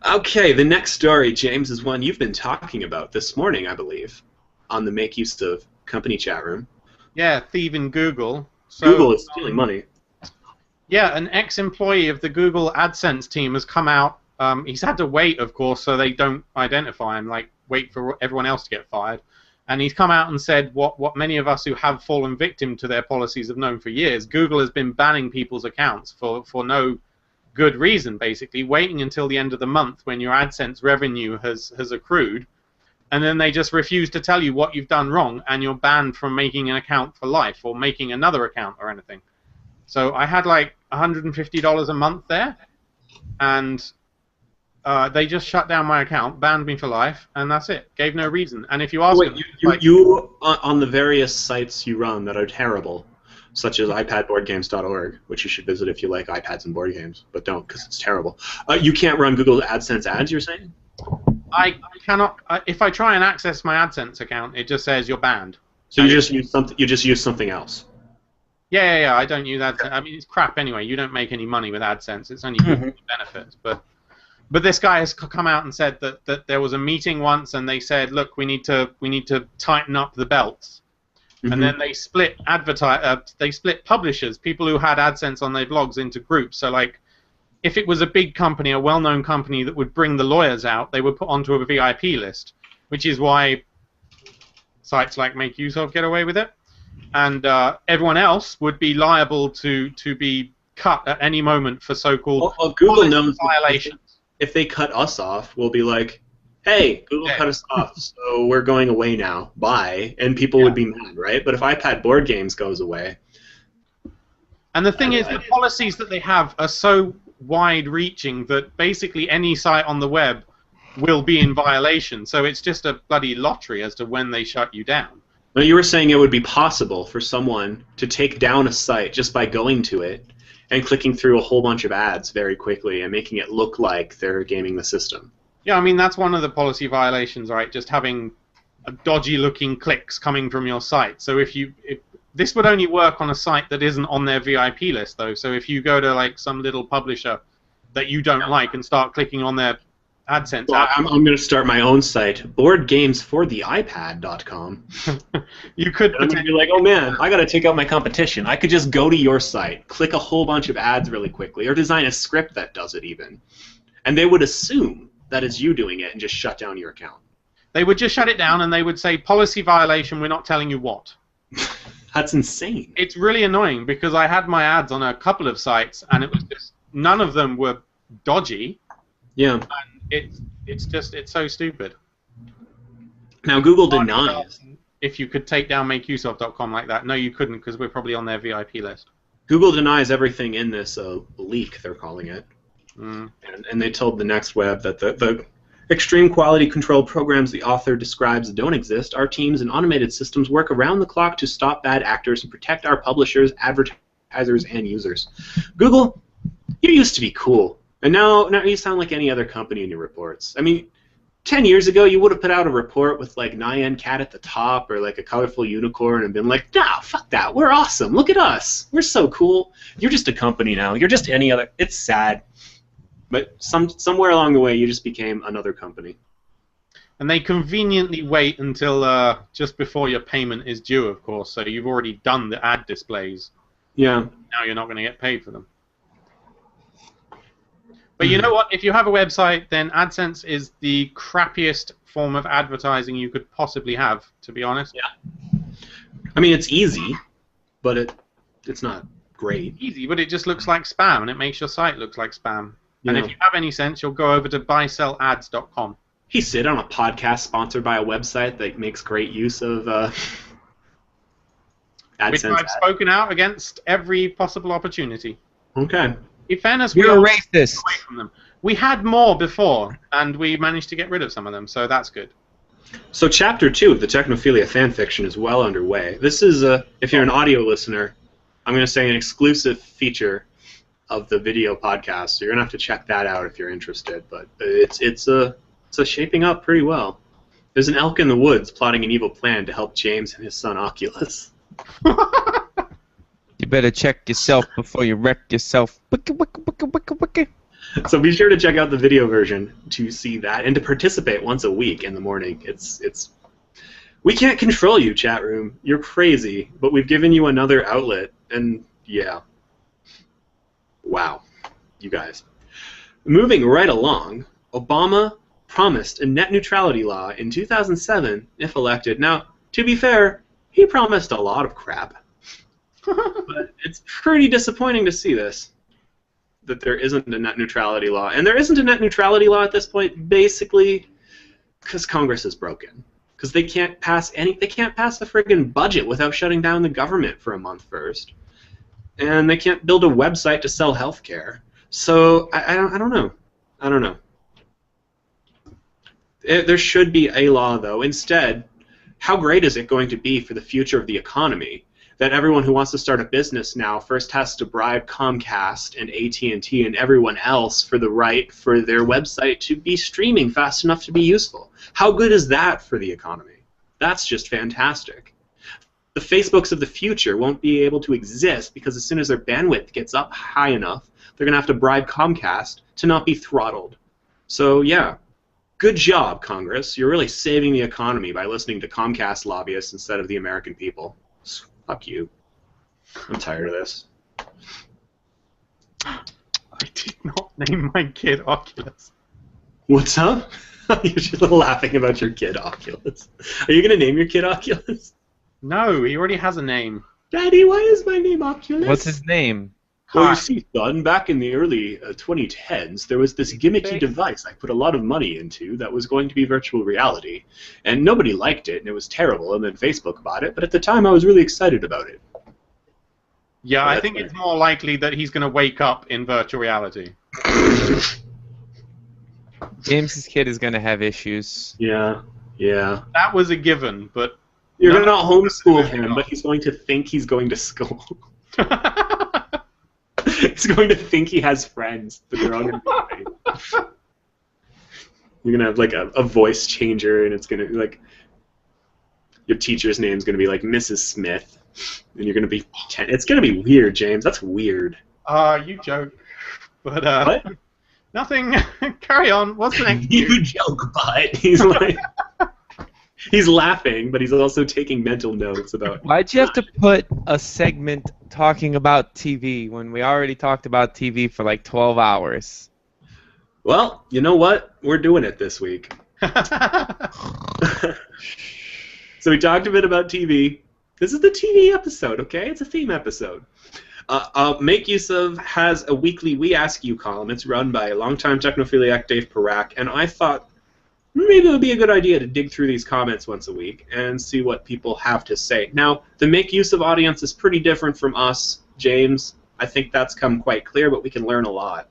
Okay, the next story, James, is one you've been talking about this morning, I believe, on the Make Use of Company chat room. Yeah, thieving Google. So, Google is stealing money. Yeah, an ex-employee of the Google AdSense team has come out. He's had to wait, of course, so they don't identify him, like wait for everyone else to get fired. And he's come out and said what many of us who have fallen victim to their policies have known for years. Google has been banning people's accounts for no good reason, basically, waiting until the end of the month when your AdSense revenue has accrued, and then they just refuse to tell you what you've done wrong, and you're banned from making an account for life or making another account or anything. So I had like $150 a month there, and they just shut down my account, banned me for life, and that's it. Gave no reason. And if you ask them, you on the various sites you run that are terrible, such as iPadBoardGames.org, which you should visit if you like iPads and board games, but don't because it's terrible. You can't run Google AdSense ads, you're saying? I cannot. If I try and access my AdSense account, it just says you're banned. So you just use something. You just use something else. Yeah. I don't use AdSense. I mean, it's crap anyway. You don't make any money with AdSense. It's only benefits. But this guy has come out and said that there was a meeting once, and they said, look, we need to tighten up the belts. And then they split publishers, people who had AdSense on their blogs, into groups. So like, if it was a big company, a well-known company that would bring the lawyers out, they would put onto a VIP list, which is why sites like Make Use Of get away with it. And everyone else would be liable to be cut at any moment for so-called Google knows violations. If they cut us off, we'll be like, hey, Google cut us off, so we're going away now. Bye. And people would be mad, right? But if iPad board games goes away... And the thing is, the policies that they have are so wide-reaching that basically any site on the web will be in violation. So it's just a bloody lottery as to when they shut you down. Well, you were saying it would be possible for someone to take down a site just by going to it and clicking through a whole bunch of ads very quickly and making it look like they're gaming the system. Yeah, I mean, that's one of the policy violations, right? Just having dodgy-looking clicks coming from your site. So if this would only work on a site that isn't on their VIP list, though. So if you go to like some little publisher that you don't like and start clicking on their AdSense, I'm going to start my own site, boardgamesfortheipad.com. You could be like, oh man, I got to take out my competition. I could just go to your site, click a whole bunch of ads really quickly, or design a script that does it even, and they would assume that is you doing it and just shut down your account. They would just shut it down and they would say, policy violation, we're not telling you what. That's insane. It's really annoying because I had my ads on a couple of sites and it was just, none of them were dodgy. Yeah. And it's so stupid. Now Google denies. If you could take down makeuseof.com like that. No, you couldn't because we're probably on their VIP list. Google denies everything in this leak, they're calling it. And they told the Next Web that the extreme quality control programs the author describes don't exist. Our teams and automated systems work around the clock to stop bad actors and protect our publishers, advertisers, and users. Google, you used to be cool, and now you sound like any other company in your reports. I mean, 10 years ago, you would have put out a report with like Nyan Cat at the top or like a colorful unicorn and been like, nah, fuck that, we're awesome, look at us, we're so cool. You're just a company now, you're just any other. It's sad. But somewhere along the way, you just became another company. And they conveniently wait until just before your payment is due, of course. So you've already done the ad displays. Yeah. Now you're not going to get paid for them. But you know what? If you have a website, then AdSense is the crappiest form of advertising you could possibly have, to be honest. Yeah. I mean, it's easy, but it's not great. Easy, but it just looks like spam, and it makes your site look like spam. And if you have any sense, you'll go over to buysell-ads.com. He sit on a podcast sponsored by a website that makes great use of AdSense. Which I've spoken out against every possible opportunity. Okay. In fairness, you're a racist. Away from them. We had more before, and we managed to get rid of some of them, so that's good. So Chapter 2 of the Technophilia fanfiction is well underway. This is, if you're an audio listener, I'm going to say an exclusive feature of the video podcast, so you're gonna have to check that out if you're interested. But it's shaping up pretty well. There's an elk in the woods plotting an evil plan to help James and his son Oculus. You better check yourself before you wreck yourself. So be sure to check out the video version to see that and to participate once a week in the morning. It's we can't control you, chat room. You're crazy, but we've given you another outlet, and yeah. Wow, you guys. Moving right along, Obama promised a net neutrality law in 2007 if elected. Now, to be fair, he promised a lot of crap. But it's pretty disappointing to see this, that there isn't a net neutrality law. And there isn't a net neutrality law at this point, basically, because Congress is broken. Because they can't pass the friggin' budget without shutting down the government for a month first. and they can't build a website to sell healthcare. So I don't know. I don't know. There should be a law, though. Instead, how great is it going to be for the future of the economy that everyone who wants to start a business now first has to bribe Comcast and AT&T and everyone else for the right for their website to be streaming fast enough to be useful? How good is that for the economy? That's just fantastic. The Facebooks of the future won't be able to exist because as soon as their bandwidth gets up high enough, they're going to have to bribe Comcast to not be throttled. So, yeah. Good job, Congress. You're really saving the economy by listening to Comcast lobbyists instead of the American people. Fuck you. I'm tired of this. I did not name my kid Oculus. What's up? You're just laughing about your kid Oculus. Are you going to name your kid Oculus? No, he already has a name. Daddy, why is my name Oculus? What's his name? Well, you see, son, back in the early 2010s, there was this gimmicky device I put a lot of money into that was going to be virtual reality. And nobody liked it, and it was terrible, and then Facebook bought it. But at the time, I was really excited about it. Yeah, I think it's more likely that he's going to wake up in virtual reality. James's kid is going to have issues. Yeah, yeah. That was a given, but... You're going to not homeschool him, but he's going to think he's going to school. He's going to think he has friends, but they're all going to be fake. You're going to have like a voice changer, and it's going to be like your teacher's name's going to be like Mrs. Smith, and you're going to be 10. It's going to be weird, James. That's weird. You joke, but what? Nothing. Carry on. What's the next? You joke, but he's like. He's laughing, but he's also taking mental notes about... Why'd you have to put a segment talking about TV when we already talked about TV for like 12 hours? Well, you know what? We're doing it this week. So we talked a bit about TV. This is the TV episode, okay? It's a theme episode. Make Use Of has a weekly We Ask You column. It's run by longtime technophiliac Dave Parak, and I thought maybe it would be a good idea to dig through these comments once a week and see what people have to say. Now, the Make Use Of audience is pretty different from us, James. I think that's come quite clear, but we can learn a lot.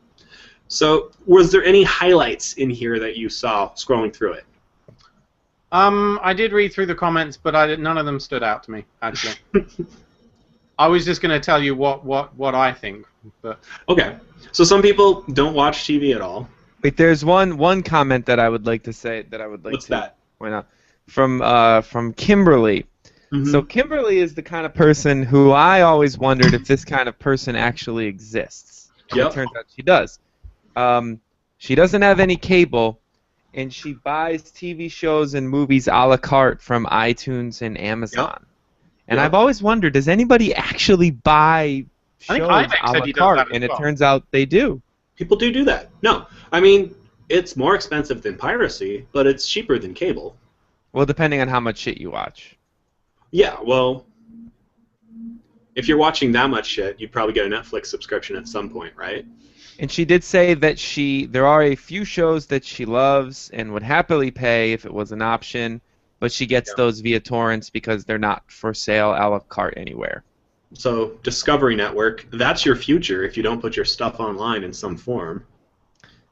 So, was there any highlights in here that you saw scrolling through it? I did read through the comments, but none of them stood out to me, actually. I was just going to tell you what I think. But okay. So some people don't watch TV at all. Wait, there's one comment that I would like to say that I would like What's to. that? Why not? From Kimberly. Mm-hmm. So Kimberly is the kind of person who I always wondered if this kind of person actually exists. Yep. It turns out she does. She doesn't have any cable, and she buys TV shows and movies a la carte from iTunes and Amazon. Yep. And I've always wondered, does anybody actually buy shows a la carte? And it turns out they do. People do that. No, I mean, it's more expensive than piracy, but it's cheaper than cable. Well, depending on how much shit you watch. Yeah, well, if you're watching that much shit, you'd probably get a Netflix subscription at some point, right? And she did say that there are a few shows that she loves and would happily pay if it was an option, but she gets those via torrents because they're not for sale a la carte anywhere. So, Discovery Network, that's your future if you don't put your stuff online in some form.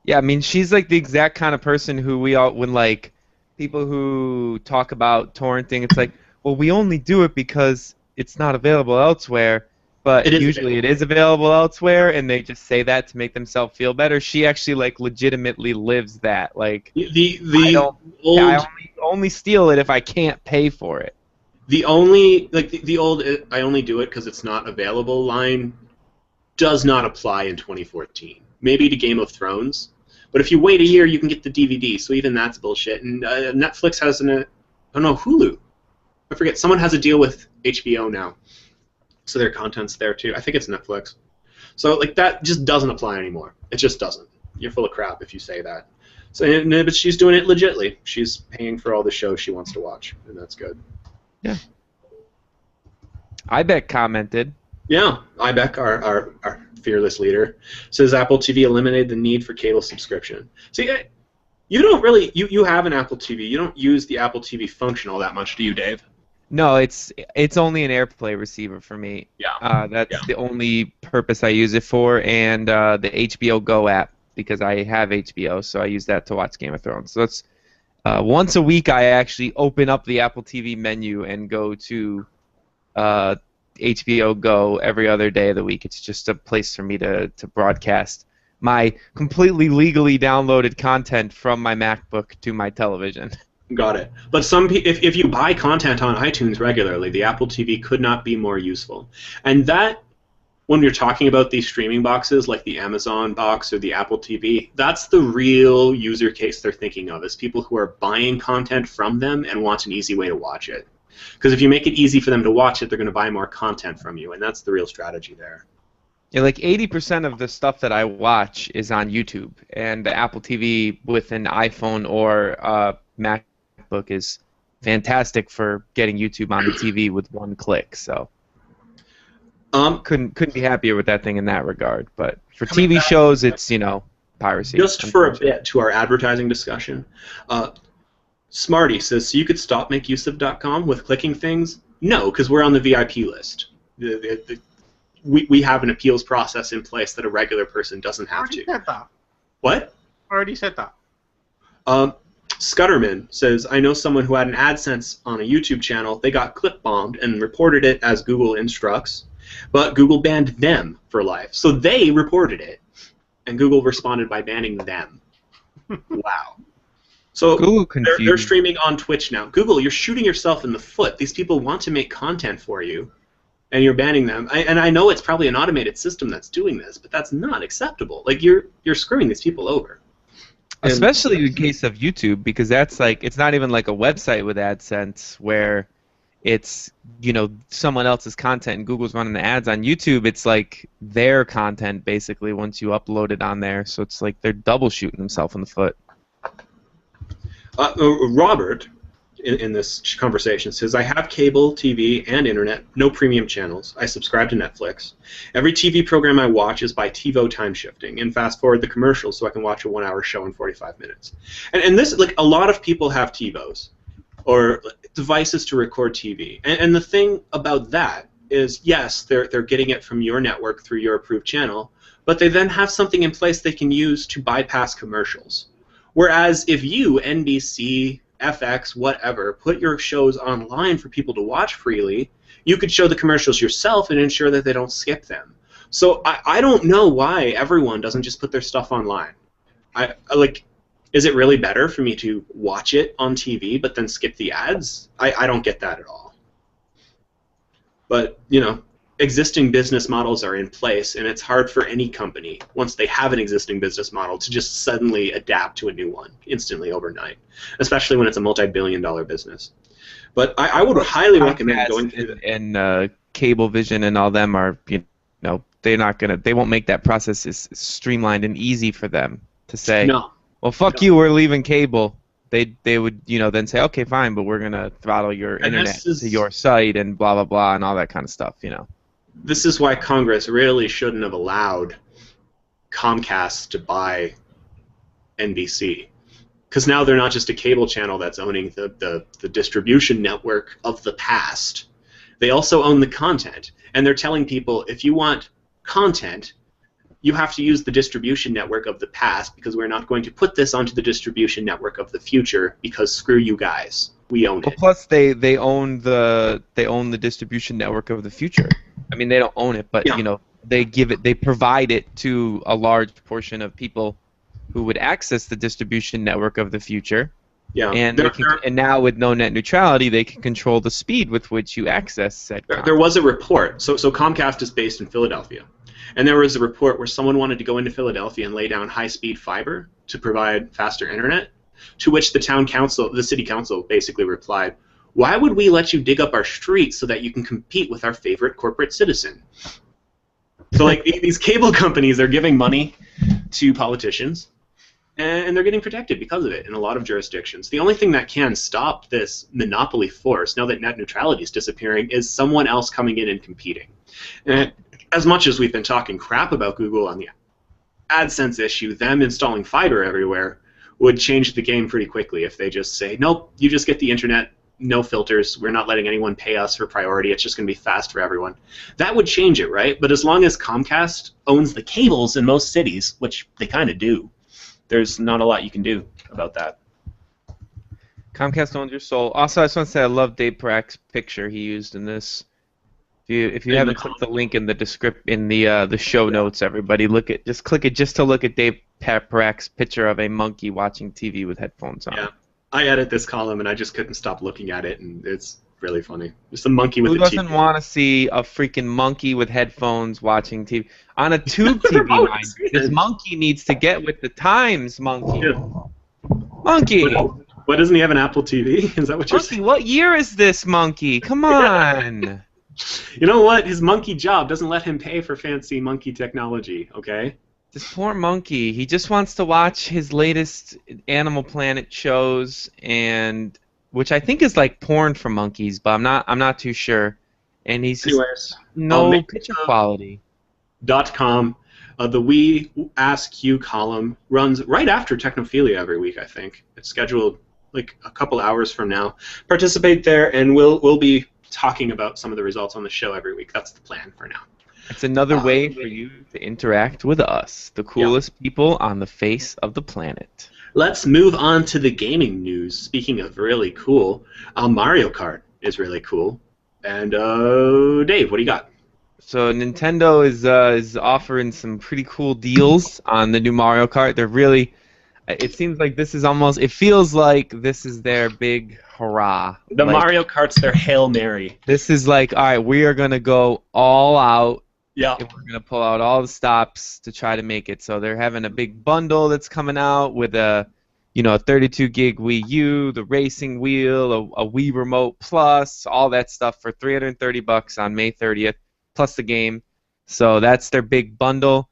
Yeah, I mean, she's like the exact kind of person who when like people who talk about torrenting, it's like, well, we only do it because it's not available elsewhere, but usually it is available elsewhere, and they just say that to make themselves feel better. She actually like legitimately lives that. Like, I only steal it if I can't pay for it. The only I only do it because it's not available line does not apply in 2014. Maybe to Game of Thrones, but if you wait a year, you can get the DVD. So even that's bullshit. And Netflix has Hulu. I forget. Someone has a deal with HBO now, so their content's there too. I think it's Netflix. So like that just doesn't apply anymore. It just doesn't. You're full of crap if you say that. So, but she's doing it legitly. She's paying for all the shows she wants to watch, and that's good. Yeah. Ibeck commented. Yeah, Ibeck, our fearless leader, says Apple TV eliminated the need for cable subscription. See, you don't really, you have an Apple TV. You don't use the Apple TV function all that much, do you, Dave? No, it's only an AirPlay receiver for me. Yeah. That's the only purpose I use it for, and the HBO Go app because I have HBO, so I use that to watch Game of Thrones. So it's once a week I actually open up the Apple TV menu and go to HBO Go every other day of the week. It's just a place for me to broadcast my completely legally downloaded content from my MacBook to my television. Got it. But if you buy content on iTunes regularly, the Apple TV could not be more useful. And that, when you're talking about these streaming boxes like the Amazon box or the Apple TV, that's the real user case they're thinking of, is people who are buying content from them and want an easy way to watch it. Because if you make it easy for them to watch it, they're going to buy more content from you, and that's the real strategy there. Yeah, like 80% of the stuff that I watch is on YouTube, and the Apple TV with an iPhone or MacBook is fantastic for getting YouTube on the TV with one click. So couldn't be happier with that thing in that regard. But for TV shows, it's piracy. Just for a bit to our advertising discussion, Smarty says, so you could stop makeuseof.com with clicking things? No, because we're on the VIP list. We have an appeals process in place that a regular person doesn't have to. Said that. What? Already said that. Scudderman says, I know someone who had an AdSense on a YouTube channel. They got clip-bombed and reported it as Google instructs, but Google banned them for life. So they reported it, and Google responded by banning them. Wow. So they're streaming on Twitch now. Google, you're shooting yourself in the foot. These people want to make content for you, and you're banning them. And I know it's probably an automated system that's doing this, but that's not acceptable. Like, you're screwing these people over. Especially in the case of YouTube, because that's like, it's not even like a website with AdSense where it's someone else's content and Google's running the ads on YouTube. It's like their content basically once you upload it on there. So it's like they're double shooting themselves in the foot. Robert, in this conversation, says, I have cable TV and internet, no premium channels. I subscribe to Netflix. Every TV program I watch is by TiVo time shifting, and fast forward the commercials so I can watch a 1-hour show in 45 minutes. And this, like, a lot of people have TiVos or devices to record TV. And the thing about that is, yes, they're getting it from your network through your approved channel, but they then have something in place they can use to bypass commercials. Whereas if you, NBC, FX, whatever, put your shows online for people to watch freely, you could show the commercials yourself and ensure that they don't skip them. So I don't know why everyone doesn't just put their stuff online. Is it really better for me to watch it on TV but then skip the ads? I don't get that at all. But, existing business models are in place, and it's hard for any company, once they have an existing business model, to just suddenly adapt to a new one instantly overnight, especially when it's a multi-billion-dollar business. But I would highly recommend going through that. And Cablevision and all them are, they won't make that process as streamlined and easy for them to say, no. Well, fuck you, we're leaving cable. They would, then say, okay, fine, but we're going to throttle your internet to your site and blah, blah, blah, and all that kind of stuff, This is why Congress really shouldn't have allowed Comcast to buy NBC. Because now they're not just a cable channel that's owning the distribution network of the past. They also own the content. And they're telling people, if you want content, you have to use the distribution network of the past, because we're not going to put this onto the distribution network of the future, because screw you guys. We own it. Plus, they own the distribution network of the future. I mean, they don't own it, but they provide it to a large portion of people who would access the distribution network of the future. Yeah. And now with no net neutrality, they can control the speed with which you access said content. There was a report. So Comcast is based in Philadelphia, and there was a report where someone wanted to go into Philadelphia and lay down high-speed fiber to provide faster internet. To which the city council basically replied, why would we let you dig up our street so that you can compete with our favorite corporate citizen? So these cable companies are giving money to politicians, and they're getting protected because of it in a lot of jurisdictions. The only thing that can stop this monopoly force, now that net neutrality is disappearing, is someone else coming in and competing. And as much as we've been talking crap about Google on the AdSense issue, them installing fiber everywhere would change the game pretty quickly if they just say, nope, you just get the internet no filters. We're not letting anyone pay us for priority. It's just going to be fast for everyone. That would change it, right? But as long as Comcast owns the cables in most cities, which they kind of do, there's not a lot you can do about that. Comcast owns your soul. Also, I just want to say I love Dave Parek's picture he used in this. If you haven't clicked the link in the show notes, everybody just click it just to look at Dave Parek's picture of a monkey watching TV with headphones on. Yeah, I edit this column and I just couldn't stop looking at it, and it's really funny. Just a monkey with Who a TV. doesn't want to see a freaking monkey with headphones watching TV on a tube TV? Mind. This monkey needs to get with the times, monkey. Yeah. Monkey. What, doesn't he have an Apple TV? Is that what you're saying? What year is this, monkey? Come on. You know what? His monkey job doesn't let him pay for fancy monkey technology, okay? This poor monkey. He just wants to watch his latest Animal Planet shows, and which I think is like porn for monkeys, but I'm not too sure. And he's just no picture quality. .com. The We Ask You column runs right after Technophilia every week, I think. It's scheduled like a couple hours from now. Participate there, and we'll be talking about some of the results on the show every week. That's the plan for now. It's another way for you to interact with us, the coolest people on the face of the planet. Let's move on to the gaming news. Speaking of really cool, Mario Kart is really cool. And Dave, what do you got? So Nintendo is offering some pretty cool deals on the new Mario Kart. They're really, it seems like this is almost, it feels like this is their big hurrah. The Mario Kart's their Hail Mary. This is like, all right, we are going to go all out. Yeah. And we're going to pull out all the stops to try to make it. So they're having a big bundle that's coming out with a 32 gig Wii U, the racing wheel, a Wii Remote Plus, all that stuff for $330 on May 30th, plus the game. So that's their big bundle.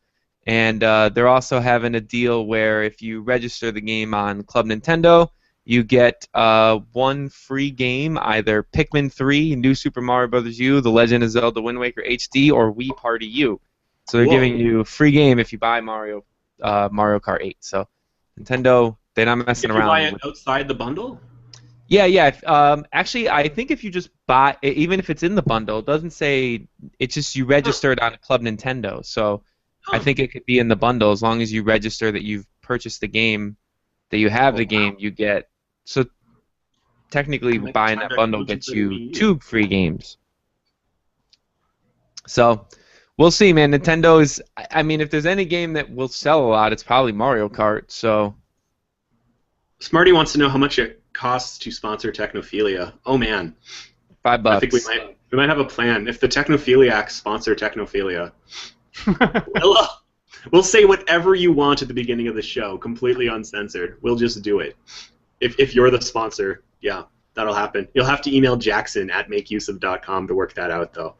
And they're also having a deal where if you register the game on Club Nintendo, you get one free game, either Pikmin 3, New Super Mario Bros. U, The Legend of Zelda Wind Waker HD, or Wii Party U. So they're giving you a free game if you buy Mario Kart 8. So Nintendo, they're not messing around. If you buy it outside the bundle? Yeah. Actually, I think if you just buy, even if it's in the bundle, it doesn't say, it's just you registered on Club Nintendo. So I think it could be in the bundle as long as you register that you've purchased the game, that you have the game, you get. So technically, buying that bundle gets you 2 free games. So we'll see, man. Nintendo is, I mean, if there's any game that will sell a lot, it's probably Mario Kart. So Smarty wants to know how much it costs to sponsor Technophilia. Oh man, $5. I think we might have a plan. If the Technophiliacs sponsor Technophilia, we'll say whatever you want at the beginning of the show, completely uncensored. We'll just do it. If you're the sponsor, yeah, that'll happen. You'll have to email Jackson at makeuseof.com to work that out, though.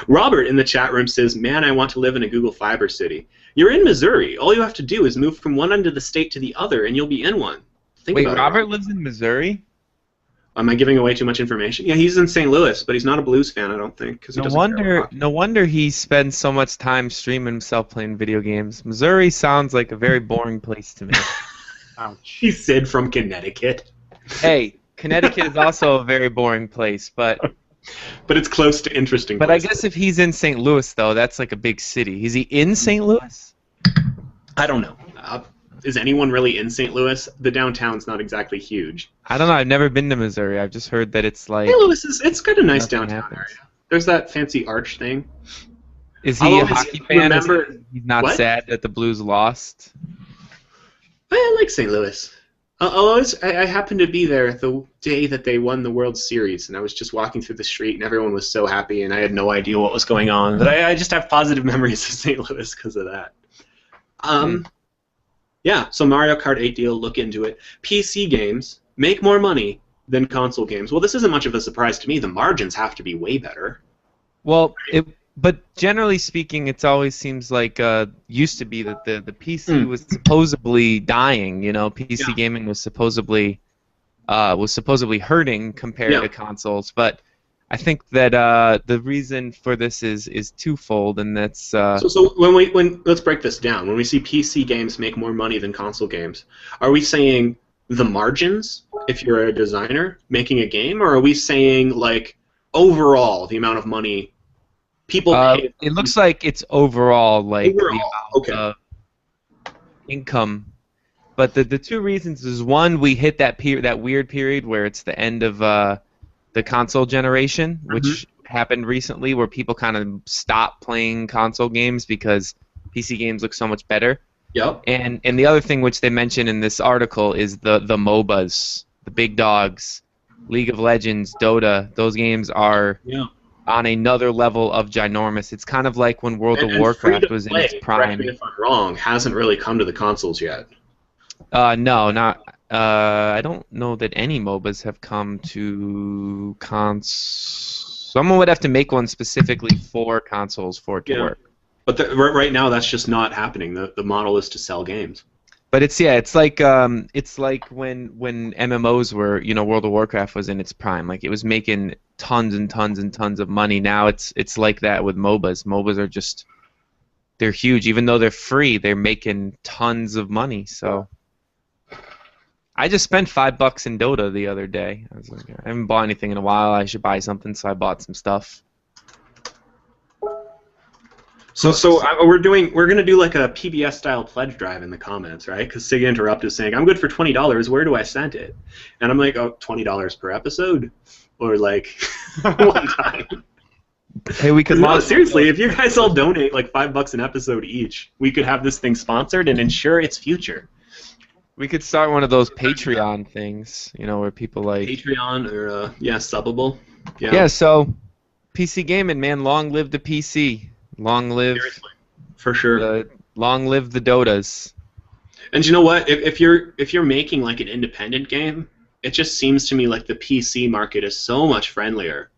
Robert in the chat room says, man, I want to live in a Google Fiber city. You're in Missouri. All you have to do is move from one end of the state to the other, and you'll be in one. Wait, Robert lives in Missouri? Am I giving away too much information? Yeah, he's in St. Louis, but he's not a blues fan, I don't think. No wonder he spends so much time streaming himself playing video games. Missouri sounds like a very boring place to me. Ouch. He's Sid from Connecticut. Hey, Connecticut is also a very boring place, but it's close to interesting. But places. I guess if he's in St. Louis, though, that's like a big city. Is he in St. Louis? I don't know. Is anyone really in St. Louis? The downtown's not exactly huge. I don't know. I've never been to Missouri. I've just heard that it's like... St. Louis it's got a nice downtown area. There's that fancy arch thing. Is he a hockey fan? He's not sad that the Blues lost? I like St. Louis. I happened to be there the day that they won the World Series, and I was just walking through the street, and everyone was so happy, and I had no idea what was going on. But I just have positive memories of St. Louis because of that. Yeah, so Mario Kart 8 deal, look into it. PC games make more money than console games. Well, this isn't much of a surprise to me. The margins have to be way better. Well, but generally speaking, it always seems like used to be that the PC was supposedly dying. PC gaming was supposedly hurting compared to consoles. But I think that the reason for this is twofold, and that's. So when let's break this down. When we see PC games make more money than console games, are we saying the margins if you're a designer making a game, or are we saying like overall the amount of money people pay? It looks like it's overall like the amount okay. of income. But the two reasons is, one, we hit that weird period where it's the end of the console generation, which happened recently, where people kind of stopped playing console games because PC games look so much better. Yep. And the other thing which they mention in this article is the MOBAs, the big dogs, League of Legends, Dota. Those games are on another level of ginormous. It's kind of like when World of Warcraft was in its prime. Correct me if I'm wrong, hasn't really come to the consoles yet. No, not. I don't know that any MOBAs have come to Someone would have to make one specifically for consoles for it to work. But right now, that's just not happening. The model is to sell games. But it's like when MMOs were, World of Warcraft was in its prime. Like, it was making tons and tons and tons of money. Now it's like that with MOBAs. MOBAs are just, they're huge. Even though they're free, they're making tons of money. So I just spent $5 in Dota the other day. I was like, I haven't bought anything in a while. I should buy something, so I bought some stuff. So we're gonna do like a PBS style pledge drive in the comments, right? Because Sig Interrupt is saying, I'm good for $20. Where do I send it? And I'm like, oh, $20 per episode, or like one time. Hey, we could. No, seriously, if you guys all donate like $5 an episode each, we could have this thing sponsored and ensure its future. We could start one of those Patreon things, where people like Patreon or Subbable. Yeah. Yeah. So, PC gaming, man, long live the PC. Long live. Seriously. For sure. Long live the Dotas. And you know what? If you're making like an independent game, it just seems to me like the PC market is so much friendlier,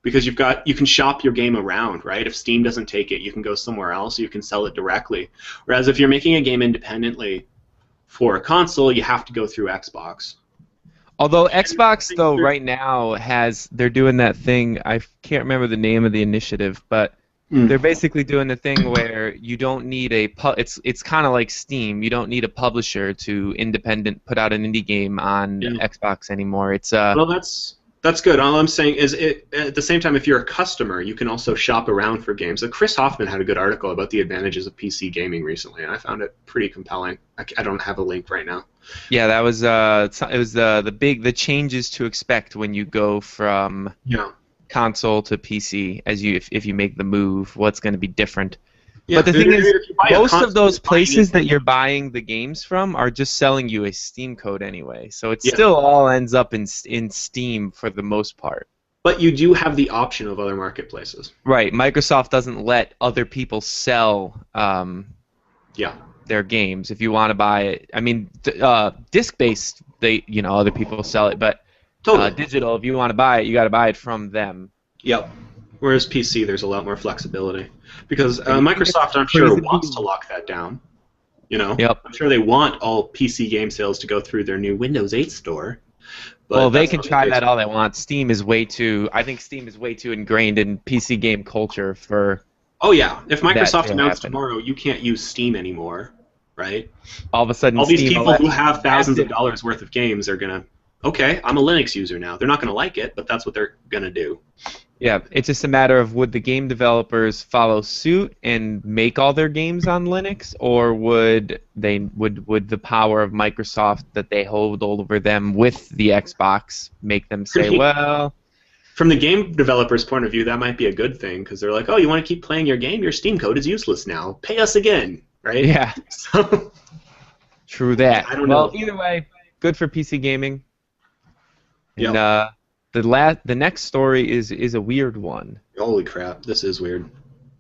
because you can shop your game around, right? If Steam doesn't take it, you can go somewhere else. You can sell it directly. Whereas if you're making a game independently for a console, you have to go through Xbox. Although Xbox, though, right now they're doing that thing. I can't remember the name of the initiative, but they're basically doing the thing where you don't need it's kind of like Steam. You don't need a publisher to put out an indie game on Xbox anymore. It's well, that's good. All I'm saying is, at the same time, if you're a customer, you can also shop around for games. Chris Hoffman had a good article about the advantages of PC gaming recently, and I found it pretty compelling. I don't have a link right now. Yeah, that was the changes to expect when you go from console to PC, if you make the move, what's going to be different. Yeah, but the thing is, most of those places that you're buying the games from are just selling you a Steam code anyway, so it still all ends up in Steam for the most part. But you do have the option of other marketplaces. Right. Microsoft doesn't let other people sell their games. If you want to buy it, I mean, disc-based, other people sell it, but digital, if you want to buy it, you got to buy it from them. Yep. Whereas PC, there's a lot more flexibility, because Microsoft, I'm sure, wants to lock that down. Yep. I'm sure they want all PC game sales to go through their new Windows 8 store. But well, they can try that all they want. I think Steam is way too ingrained in PC game culture for. Oh yeah, if Microsoft announced tomorrow you can't use Steam anymore, right? All of a sudden, all these people who have thousands of dollars worth of games are gonna. Okay, I'm a Linux user now. They're not gonna like it, but that's what they're gonna do. Yeah, it's just a matter of, would the game developers follow suit and make all their games on Linux, or would the power of Microsoft that they hold over them with the Xbox make them say, well... From the game developer's point of view, that might be a good thing, because they're like, oh, you want to keep playing your game? Your Steam code is useless now. Pay us again, right? Yeah. So, true that. I don't know. Well, either way, good for PC gaming. And, the next story is a weird one. Holy crap, this is weird.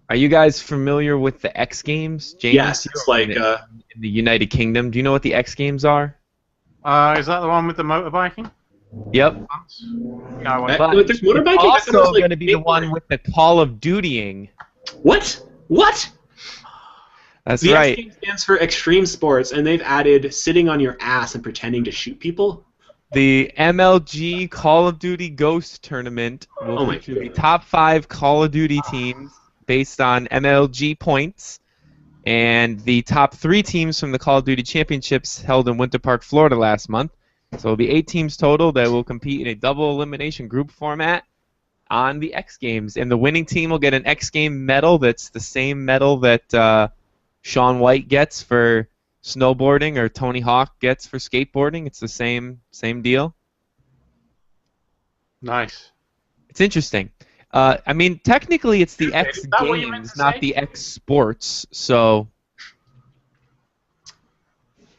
Are you guys familiar with the X Games? James? Yes, it's like in the United Kingdom. Do you know what the X Games are? Is that the one with the motorbiking? Yep. But there's motorbiking? It's also going to be the one with the Call of Dutying. What? That's right. The X Games stands for Extreme Sports, and they've added sitting on your ass and pretending to shoot people. The MLG Call of Duty Ghost Tournament will feature the top 5 Call of Duty teams based on MLG points, And the top 3 teams from the Call of Duty Championships held in Winter Park, Florida last month. So it'll be 8 teams total that will compete in a double elimination group format on the X Games. And the winning team will get an X Game medal that's the same medal that Shaun White gets for snowboarding or Tony Hawk gets for skateboarding. It's the same deal. Nice. It's interesting. I mean, technically it's the X Games, not the X Sports, so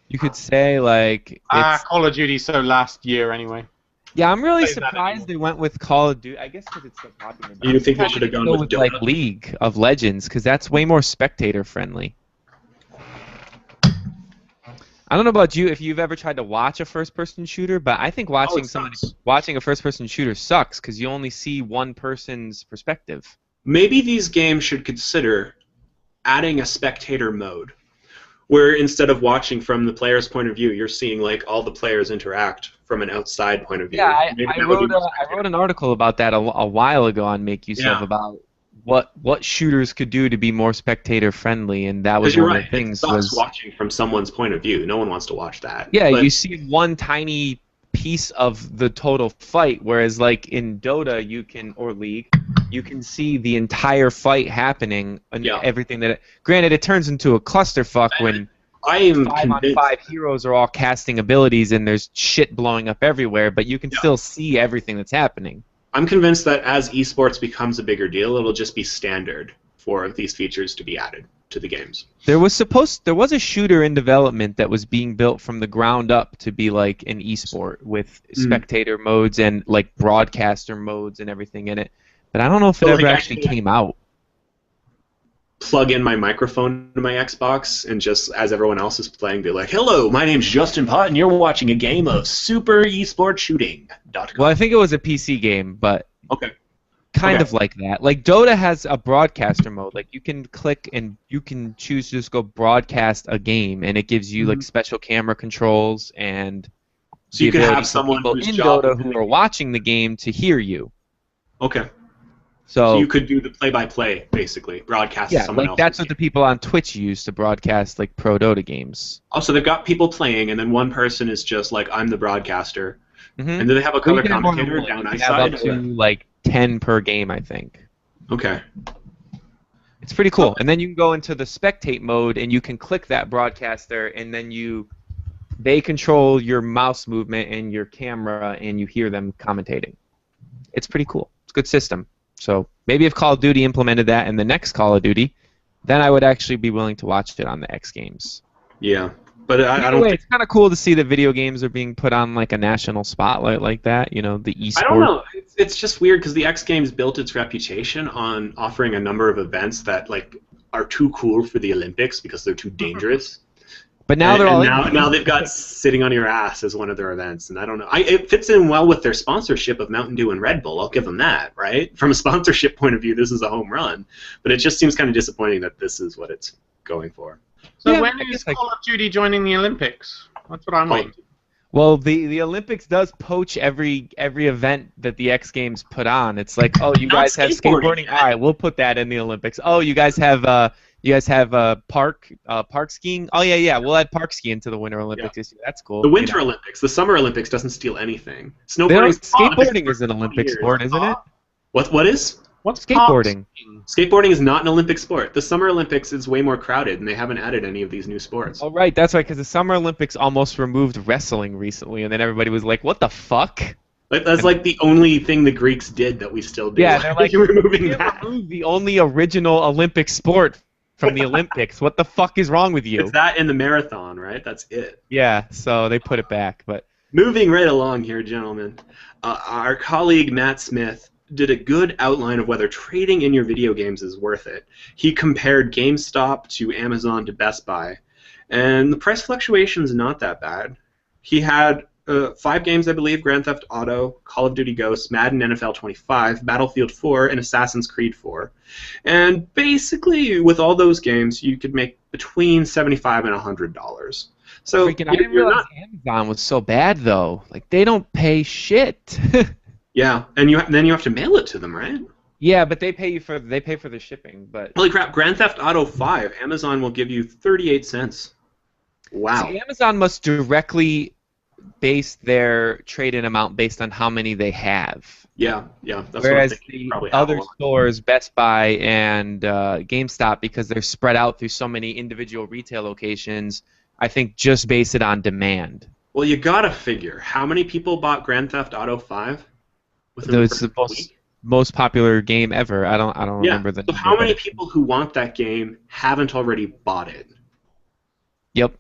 you could say, like... Call of Duty, so last year, anyway. Yeah, I'm really surprised they went with Call of Duty. I guess because it's so popular. You think they should have gone with Dota? Like League of Legends, because that's way more spectator-friendly. I don't know about you, if you've ever tried to watch a first-person shooter, but I think watching a first-person shooter sucks because you only see one person's perspective. Maybe these games should consider adding a spectator mode, where instead of watching from the player's point of view, you're seeing like all the players interact from an outside point of view. Yeah, I wrote an article about that a while ago on Make Use Of, about what shooters could do to be more spectator friendly, and that was one of the things. Was watching from someone's point of view. No one wants to watch that. Yeah, you see one tiny piece of the total fight, whereas like in Dota or League, you can see the entire fight happening and everything that. Granted, it turns into a clusterfuck when 5-on-5 heroes are all casting abilities and there's shit blowing up everywhere, but you can still see everything that's happening. I'm convinced that as esports becomes a bigger deal, it'll just be standard for these features to be added to the games. There was a shooter in development that was being built from the ground up to be like an esport with spectator modes and like broadcaster modes and everything in it. But I don't know if it ever actually came out. Plug in my microphone to my Xbox and just as everyone else is playing, be like, "Hello, my name's Justin Pott, and you're watching a game of Super Esports Shooting.com." Well, I think it was a PC game, but kind of like that. Like Dota has a broadcaster mode. Like you can click and you can choose to just go broadcast a game, and it gives you like special camera controls and so you can have someone who's in Dota who are watching the game to hear you. Okay. So you could do the play-by-play, basically, broadcast to someone else. Yeah, that's what the people on Twitch use to broadcast, like, pro Dota games. Oh, so they've got people playing, and then one person is just like, I'm the broadcaster. And do they have a color commentator down my side? Up to, like, 10 per game, I think. Okay. It's pretty cool. And then you can go into the spectate mode, and you can click that broadcaster, and then they control your mouse movement and your camera, and you hear them commentating. It's pretty cool. It's a good system. So maybe if Call of Duty implemented that in the next Call of Duty, then I would actually be willing to watch it on the X Games. Yeah, but I don't think... It's kind of cool to see that video games are being put on like a national spotlight like that, you know, the eSport. I don't know. It's just weird because the X Games built its reputation on offering a number of events that like are too cool for the Olympics because they're too dangerous. But now now they've got sitting on your ass as one of their events, and I don't know. It fits in well with their sponsorship of Mountain Dew and Red Bull. I'll give them that, right? From a sponsorship point of view, this is a home run. But it just seems kind of disappointing that this is what it's going for. So when is Call of Duty joining the Olympics? That's what I'm wondering. Well, the Olympics does poach every event that the X Games put on. It's like, oh, you guys have skateboarding. All right, we'll put that in the Olympics. Oh, you guys have park skiing. Oh yeah, we'll add park skiing to the Winter Olympics this year. That's cool. The Winter Olympics, the Summer Olympics doesn't steal anything. Skateboarding is an Olympic sport, isn't it? What is? What's skateboarding? Skateboarding is not an Olympic sport. The Summer Olympics is way more crowded, and they haven't added any of these new sports. Oh right, that's right, because the Summer Olympics almost removed wrestling recently, and then everybody was like, "What the fuck?" That's like the only thing the Greeks did that we still do. Yeah, they're like, removing that. Removed the only original Olympic sport from the Olympics. What the fuck is wrong with you? It's that in the marathon, right? That's it. Yeah, so they put it back. But moving right along here, gentlemen, our colleague Matt Smith did a good outline of whether trading in your video games is worth it. He compared GameStop to Amazon to Best Buy, and the price fluctuation is not that bad. He had 5 games, I believe: Grand Theft Auto, Call of Duty Ghosts, Madden NFL 25, Battlefield 4, and Assassin's Creed 4. And basically, with all those games, you could make between $75 and $100. So I didn't realize Amazon was so bad, though. Like, they don't pay shit. Yeah, and then you have to mail it to them, right? Yeah, but they pay for the shipping. But holy crap! Grand Theft Auto 5, Amazon will give you 38 cents. Wow. See, Amazon must directly base their trade-in amount based on how many they have. Yeah. That's Whereas what I'm thinking. the other stores, Best Buy and GameStop, because they're spread out through so many individual retail locations, I think just base it on demand. Well, you gotta figure how many people bought Grand Theft Auto 5. It was the most popular game ever. I don't remember the. So how many people who want that game haven't already bought it? Yep.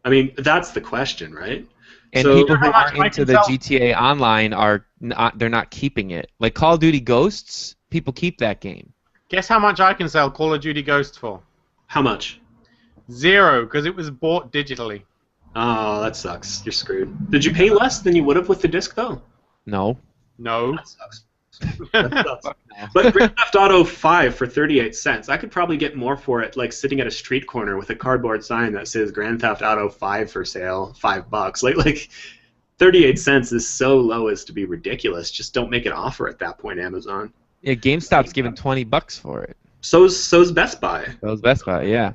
I mean, that's the question, right? And so, people who aren't into the GTA Online they're not keeping it. Like Call of Duty Ghosts, people keep that game. Guess how much I can sell Call of Duty Ghosts for? How much? 0, because it was bought digitally. Oh, that sucks. You're screwed. Did you pay less than you would have with the disc, though? No. That sucks. That sucks. But Grand Theft Auto 5 for 38 cents. I could probably get more for it, like sitting at a street corner with a cardboard sign that says Grand Theft Auto 5 for sale, $5. Like 38 cents is so low as to be ridiculous. Just don't make an offer at that point, Amazon. Yeah, GameStop's giving $20 for it. So's Best Buy. So's Best Buy, yeah.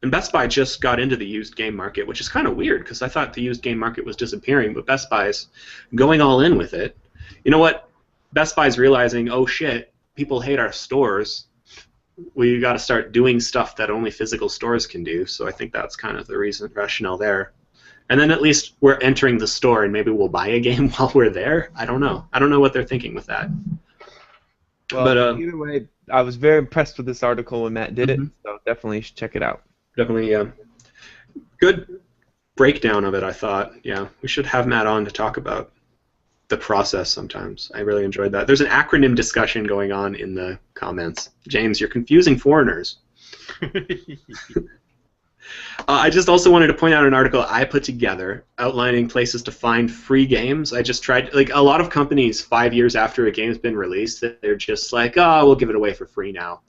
And Best Buy just got into the used game market, which is kind of weird because I thought the used game market was disappearing, but Best Buy's going all in with it. You know what? Best Buy's realizing, oh shit, people hate our stores. We got to start doing stuff that only physical stores can do. So I think that's kind of the rationale there. And then at least we're entering the store and maybe we'll buy a game while we're there. I don't know. I don't know what they're thinking with that. Well, but either way, I was very impressed with this article when Matt did it. So definitely should check it out. Definitely, yeah. Good breakdown of it, I thought. Yeah, we should have Matt on to talk about the process sometimes. I really enjoyed that. There's an acronym discussion going on in the comments. James, you're confusing foreigners. I just also wanted to point out an article I put together outlining places to find free games. I just tried, like a lot of companies 5 years after a game's been released, they're just like, oh, we'll give it away for free now.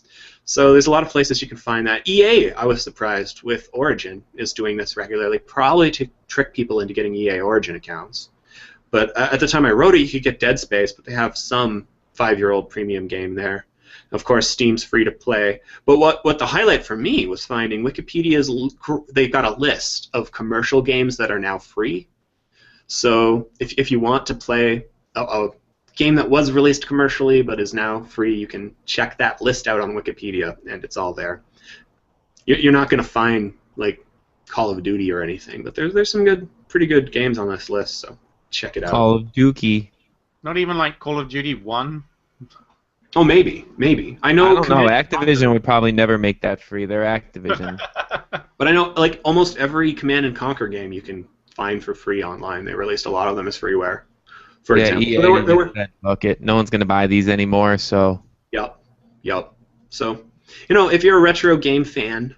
So there's a lot of places you can find that. EA, I was surprised, with Origin, is doing this regularly, probably to trick people into getting EA Origin accounts. But at the time I wrote it, you could get Dead Space, but they have some 5-year-old premium game there. Of course, Steam's free to play. But what the highlight for me was finding Wikipedia's, they've got a list of commercial games that are now free. So if you want to play a game that was released commercially but is now free, you can check that list out on Wikipedia, and it's all there. You're not going to find like Call of Duty or anything, but there's some pretty good games on this list, so check it out. Call of Duty. Not even like Call of Duty 1? Oh, maybe. I don't know. Activision would probably never make that free. They're Activision. But I know, like, almost every Command and Conquer game you can find for free online. They released a lot of them as freeware. For example, EA bucket. No one's going to buy these anymore, so. Yep. So, if you're a retro game fan,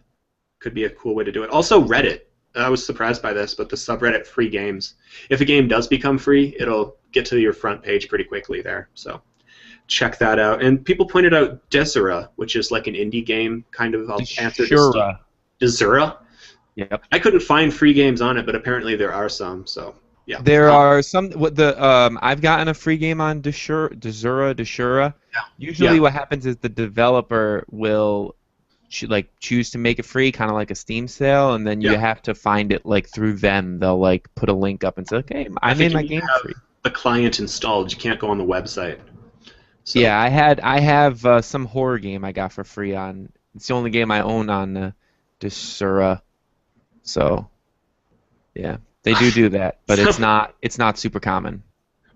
could be a cool way to do it. Also, Reddit. I was surprised by this, but the subreddit Free Games. If a game does become free, it'll get to your front page pretty quickly there. So check that out. And people pointed out Desura, which is like an indie game, kind of. I'll answer Desura? Yep. I couldn't find free games on it, but apparently there are some. So yeah. There are some. I've gotten a free game on Desura. Yeah. Usually, what happens is the developer will choose to make it free, kind of like a Steam sale, and then you have to find it like through them. They'll like put a link up and say, "Okay, I made my game free." The client installed. You can't go on the website. So. Yeah, I have some horror game I got for free on. It's the only game I own on Desura. So, yeah, they do that, but it's not super common.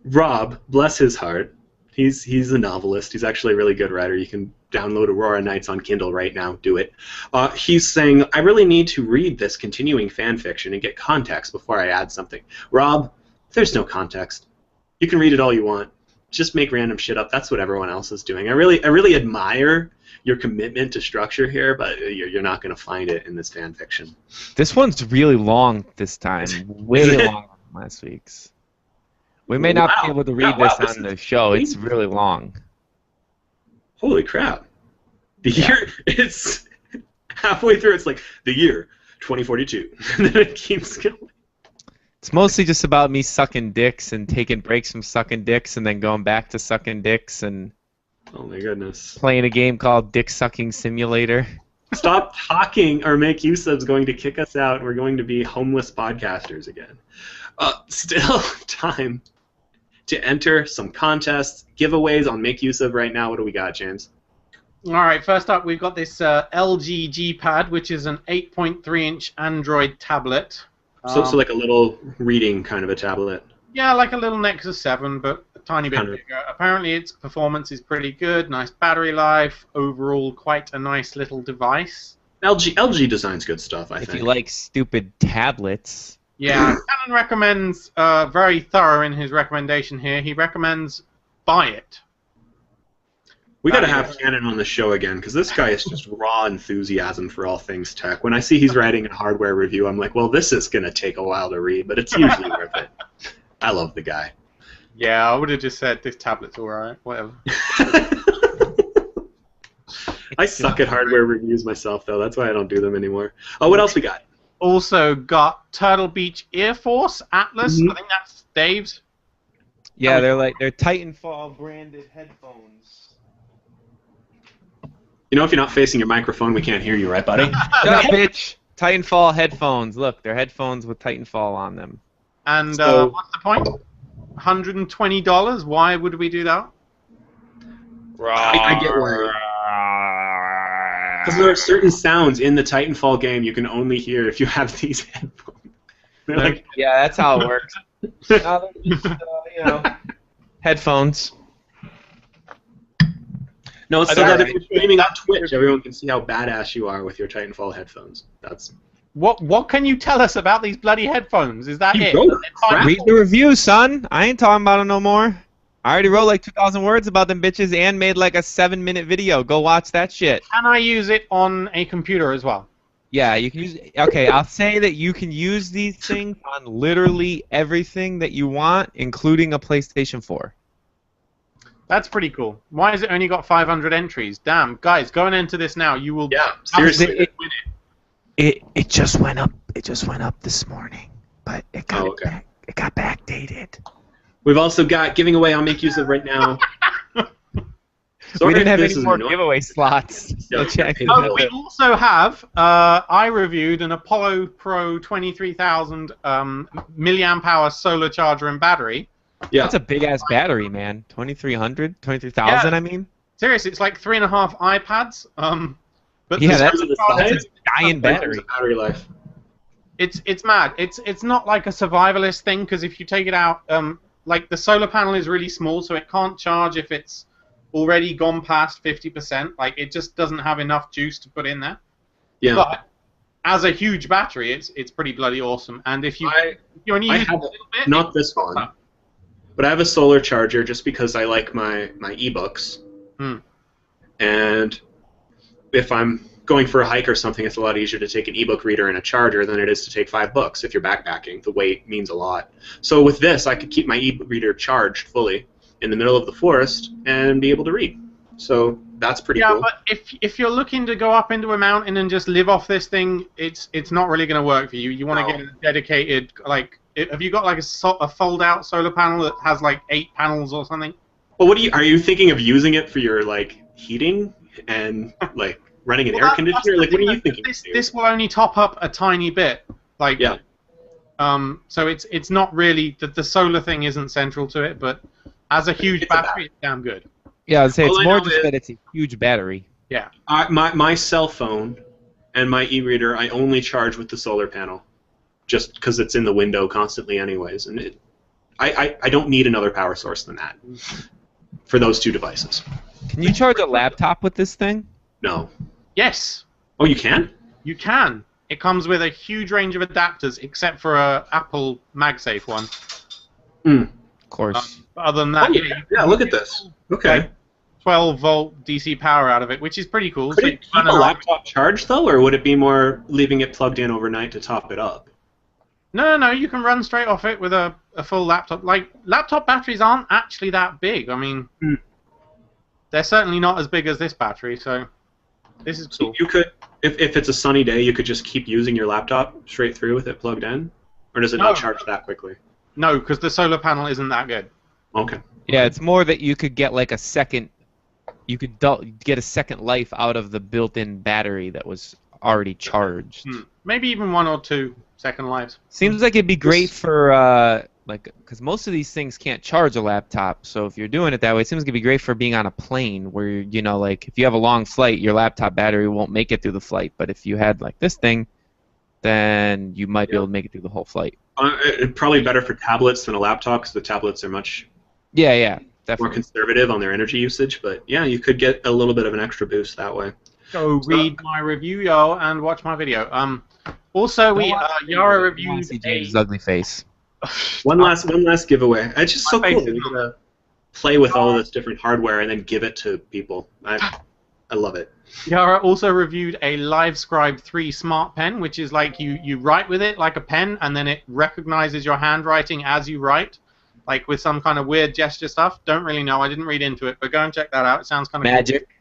Rob, bless his heart, he's a novelist. He's actually a really good writer. You can download Aurora Nights on Kindle right now. Do it. He's saying, I really need to read this continuing fan fiction and get context before I add something. Rob, there's no context. You can read it all you want. Just make random shit up. That's what everyone else is doing. I really admire your commitment to structure here, but you're not going to find it in this fan fiction. This one's really long this time. Way longer than last week's. We may not be able to read this on the show. It's really long. Holy crap. The year, it's halfway through, it's like, the year 2042. And then it keeps going. It's mostly just about me sucking dicks and taking breaks from sucking dicks and then going back to sucking dicks and Oh my goodness. Playing a game called Dick Sucking Simulator. Stop talking or make use of's going to kick us out. We're going to be homeless podcasters again. Still time to enter some contests, giveaways on Make Use of right now. What do we got, James? All right, first up, we've got this LG G-Pad, which is an 8.3-inch Android tablet. So like a little reading kind of a tablet. Yeah, like a little Nexus 7, but a tiny bit bigger. Apparently its performance is pretty good, nice battery life, overall quite a nice little device. LG designs good stuff, I think. If you like stupid tablets. Yeah, Canon recommends, very thorough in his recommendation here, he recommends buy it. We got to have Canon on the show again, because this guy is just raw enthusiasm for all things tech. When I see he's writing a hardware review, I'm like, well, this is going to take a while to read, but it's usually worth it. I love the guy. Yeah, I would have just said this tablet's alright, whatever. I suck at hardware reviews myself, though. That's why I don't do them anymore. Oh, what else we got? Also got Turtle Beach Air Force Atlas. I think that's Dave's. Yeah, they're Titanfall branded headphones. You know, if you're not facing your microphone, we can't hear you, right, buddy? Shut up, bitch! Titanfall headphones. Look, they're headphones with Titanfall on them. And what's the point? $120? Why would we do that? I get worried. Because there are certain sounds in the Titanfall game you can only hear if you have these headphones. Like, yeah, that's how it works. You know, headphones. No, it's so that if you're streaming on Twitch, everyone can see how badass you are with your Titanfall headphones. That's what can you tell us about these bloody headphones? Is that it? Read the review, son. I ain't talking about it no more. I already wrote like 2,000 words about them bitches and made like a 7-minute video. Go watch that shit. Can I use it on a computer as well? Yeah, you can use. Okay, I'll say that you can use these things on literally everything that you want, including a PlayStation 4. That's pretty cool. Why has it only got 500 entries? Damn, guys, go and enter this now. You will. Yeah, seriously. It just went up. It just went up this morning, but it got back. It got backdated. We've also got giving away on Make Use of right now. We didn't have any more giveaway slots. So check it out. We also have, I reviewed an Apollo Pro 23,000 milliamp hour solar charger and battery. Yeah. That's a big-ass battery, man. 2,300? 23,000, yeah. I mean? Seriously, it's like 3.5 iPads. But yeah, that's a giant battery. Battery life. It's mad. It's not like a survivalist thing, because if you take it out, like the solar panel is really small, so it can't charge if it's already gone past 50%. Like, it just doesn't have enough juice to put in there. Yeah. But as a huge battery, it's pretty bloody awesome. And if you only use a little bit, not this one, but I have a solar charger just because I like my ebooks. And if I'm going for a hike or something, it's a lot easier to take an ebook reader and a charger than it is to take 5 books if you're backpacking. The weight means a lot. So with this, I could keep my ebook reader charged fully in the middle of the forest and be able to read. So that's pretty cool. Yeah, but if you're looking to go up into a mountain and just live off this thing, it's not really going to work for you. You want to get a dedicated, like, have you got like a fold-out solar panel that has like 8 panels or something? Well, are you thinking of using it for your like heating and like running an air conditioner? Like, what are you thinking? This will only top up a tiny bit. Like, yeah. So it's not really the solar thing isn't central to it, but as a huge battery, it's damn good. Yeah, I'd say it's more just that it's a huge battery. Yeah. My cell phone and my e-reader, I only charge with the solar panel, just because it's in the window constantly, anyways, and I don't need another power source than that for those 2 devices. Can you charge a laptop with this thing? No. Yes. Oh, you can? You can. It comes with a huge range of adapters, except for a Apple MagSafe one. Of course. Other than that, yeah, look at this. Okay. Like 12-volt DC power out of it, which is pretty cool. Could it keep a laptop charged, though, or would it be more leaving it plugged in overnight to top it up? No, you can run straight off it with a full laptop. Like, laptop batteries aren't actually that big. I mean, they're certainly not as big as this battery, so this is cool. So you could, if it's a sunny day, you could just keep using your laptop straight through with it plugged in? Or does it not charge that quickly? No, because the solar panel isn't that good. Okay. Yeah, it's more that you could get like a second you could get a second life out of the built-in battery that was already charged. Maybe even 1 or 2 second lives. Seems like it'd be great for because most of these things can't charge a laptop. So if you're doing it that way, it seems like it'd be great for being on a plane, where like if you have a long flight, your laptop battery won't make it through the flight. But if you had like this thing, then you might be able to make it through the whole flight. Probably better for tablets than a laptop, because the tablets are much definitely more conservative on their energy usage. But yeah, you could get a little bit of an extra boost that way. So read my review, yo, and watch my video. Also, Yara reviewed James' ugly face. One last giveaway. It's just so cool. We're gonna play with all this different hardware and then give it to people. I love it. Yara also reviewed a LiveScribe 3 smart pen, which is like you write with it like a pen, and then it recognizes your handwriting as you write, like with some kind of weird gesture stuff. Don't really know. I didn't read into it, but go and check that out. It sounds kind of magic. Cool.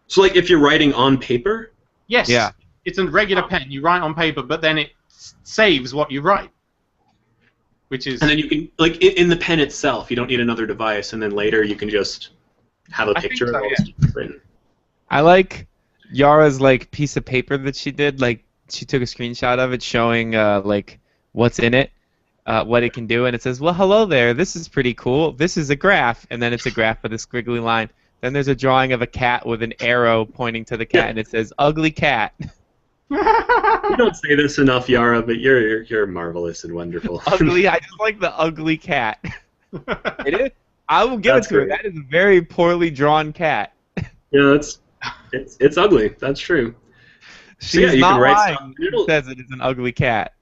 So like if you're writing on paper? Yes. Yeah. It's a regular pen. You write on paper, but then it saves what you write. Which is... And then you can, like, in the pen itself, you don't need another device, and then later you can just have a picture of all the stuff written. I like Yara's, like, piece of paper that she did. Like, she took a screenshot of it showing, like, what's in it, what it can do, and it says, well, hello there, this is pretty cool. This is a graph, and then it's a graph with a squiggly line. Then there's a drawing of a cat with an arrow pointing to the cat, and it says, ugly cat. You don't say this enough, Yara, but you're marvelous and wonderful. Ugly. I just like the ugly cat. It is. I will give it to her. That is a very poorly drawn cat. Yeah, it's ugly. That's true. She's you not can write lying. It says it is an ugly cat.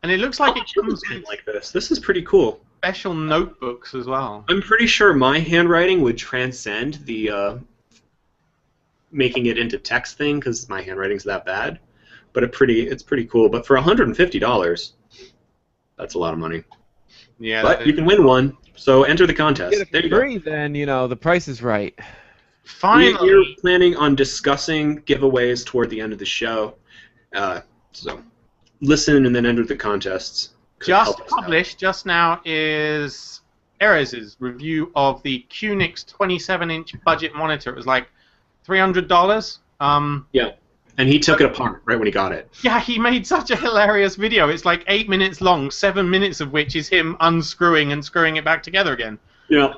And it looks like it comes with like this. This is pretty cool. Special notebooks as well. I'm pretty sure my handwriting would transcend the making it into text thing, because my handwriting's that bad. But it's pretty cool. But for $150, that's a lot of money. Yeah. But you can win one, so enter the contest. There you go. Then the price is right. Finally, we're planning on discussing giveaways toward the end of the show. So listen and then enter the contests. Just published just now is Erez's review of the QNX 27-inch budget monitor. It was like $300. Yeah, and he took it apart right when he got it. Yeah, he made such a hilarious video. It's like 8 minutes long, 7 minutes of which is him unscrewing and screwing it back together again. Yeah.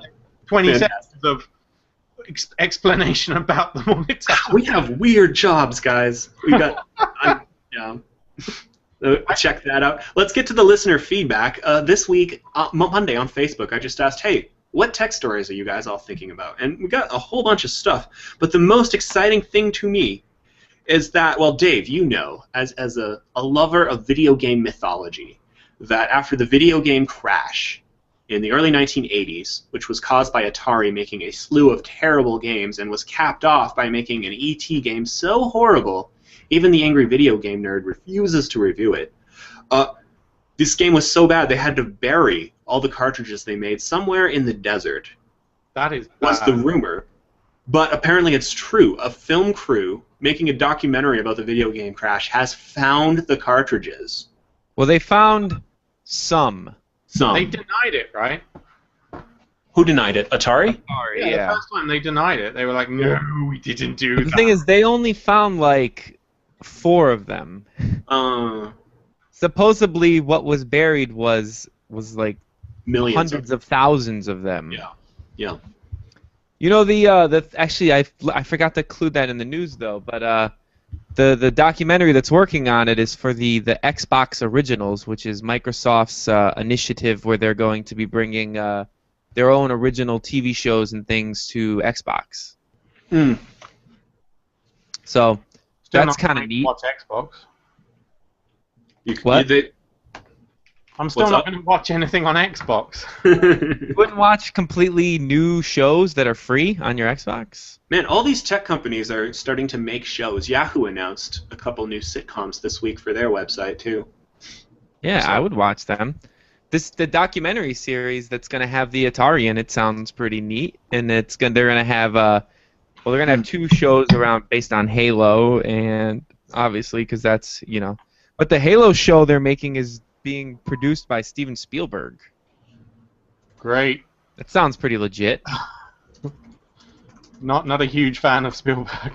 20 seconds of explanation about the monitor. We have weird jobs, guys. We got yeah. Check that out. Let's get to the listener feedback. This week, Monday on Facebook, I just asked, hey, what tech stories are you guys all thinking about? And we got a whole bunch of stuff. But the most exciting thing to me is that, well, Dave, you know, as a lover of video game mythology, that after the video game crash in the early 1980s, which was caused by Atari making a slew of terrible games and was capped off by making an E.T. game so horrible, even the angry video game nerd refuses to review it. This game was so bad they had to bury all the cartridges they made somewhere in the desert. That is bad. Was the rumor. But apparently it's true. A film crew making a documentary about the video game crash has found the cartridges. Well, they found some. They denied it, right? Who denied it? Atari? Yeah. The first time they denied it. They were like, no, we didn't do that. The thing is, they only found like 4 of them. Supposedly, what was buried was like millions, hundreds of thousands of them. Yeah. You know actually I forgot to include that in the news though, but the documentary that's working on it is for the Xbox Originals, which is Microsoft's initiative where they're going to be bringing their own original TV shows and things to Xbox. So that's kind of neat. Watch Xbox. What? I'm still not going to watch anything on Xbox. You wouldn't watch completely new shows that are free on your Xbox? Man, all these tech companies are starting to make shows. Yahoo announced a couple new sitcoms this week for their website, too. Yeah, so I would watch them. The documentary series that's going to have the Atari in it sounds pretty neat, and they're going to have they're going to have 2 shows based on Halo, and obviously because that's but the Halo show they're making is being produced by Steven Spielberg. Great. That sounds pretty legit. Not a huge fan of Spielberg.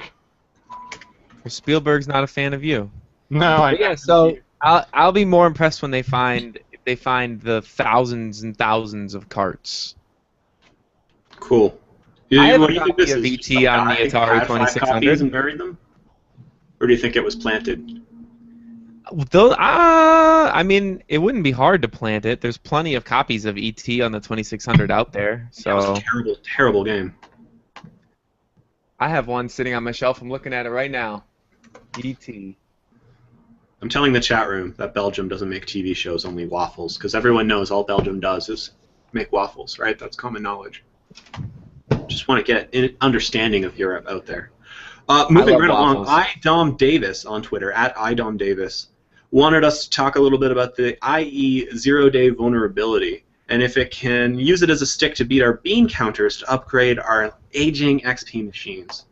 Spielberg's not a fan of you. No, yeah. So I'll be more impressed when they find the thousands and thousands of carts. Cool. I have a copy of ET on the Atari 2600. And buried them? Or do you think it was planted? I mean, it wouldn't be hard to plant it. There's plenty of copies of ET on the 2600 out there. So that was a terrible, terrible game. I have one sitting on my shelf. I'm looking at it right now. ET. I'm telling the chat room that Belgium doesn't make TV shows, only waffles, because everyone knows all Belgium does is make waffles, right? That's common knowledge. Just want to get an understanding of Europe out there. Moving right along, iDom Davis on Twitter, at iDom Davis, wanted us to talk a little bit about the IE zero-day vulnerability, and if it can use it as a stick to beat our bean counters to upgrade our aging XP machines.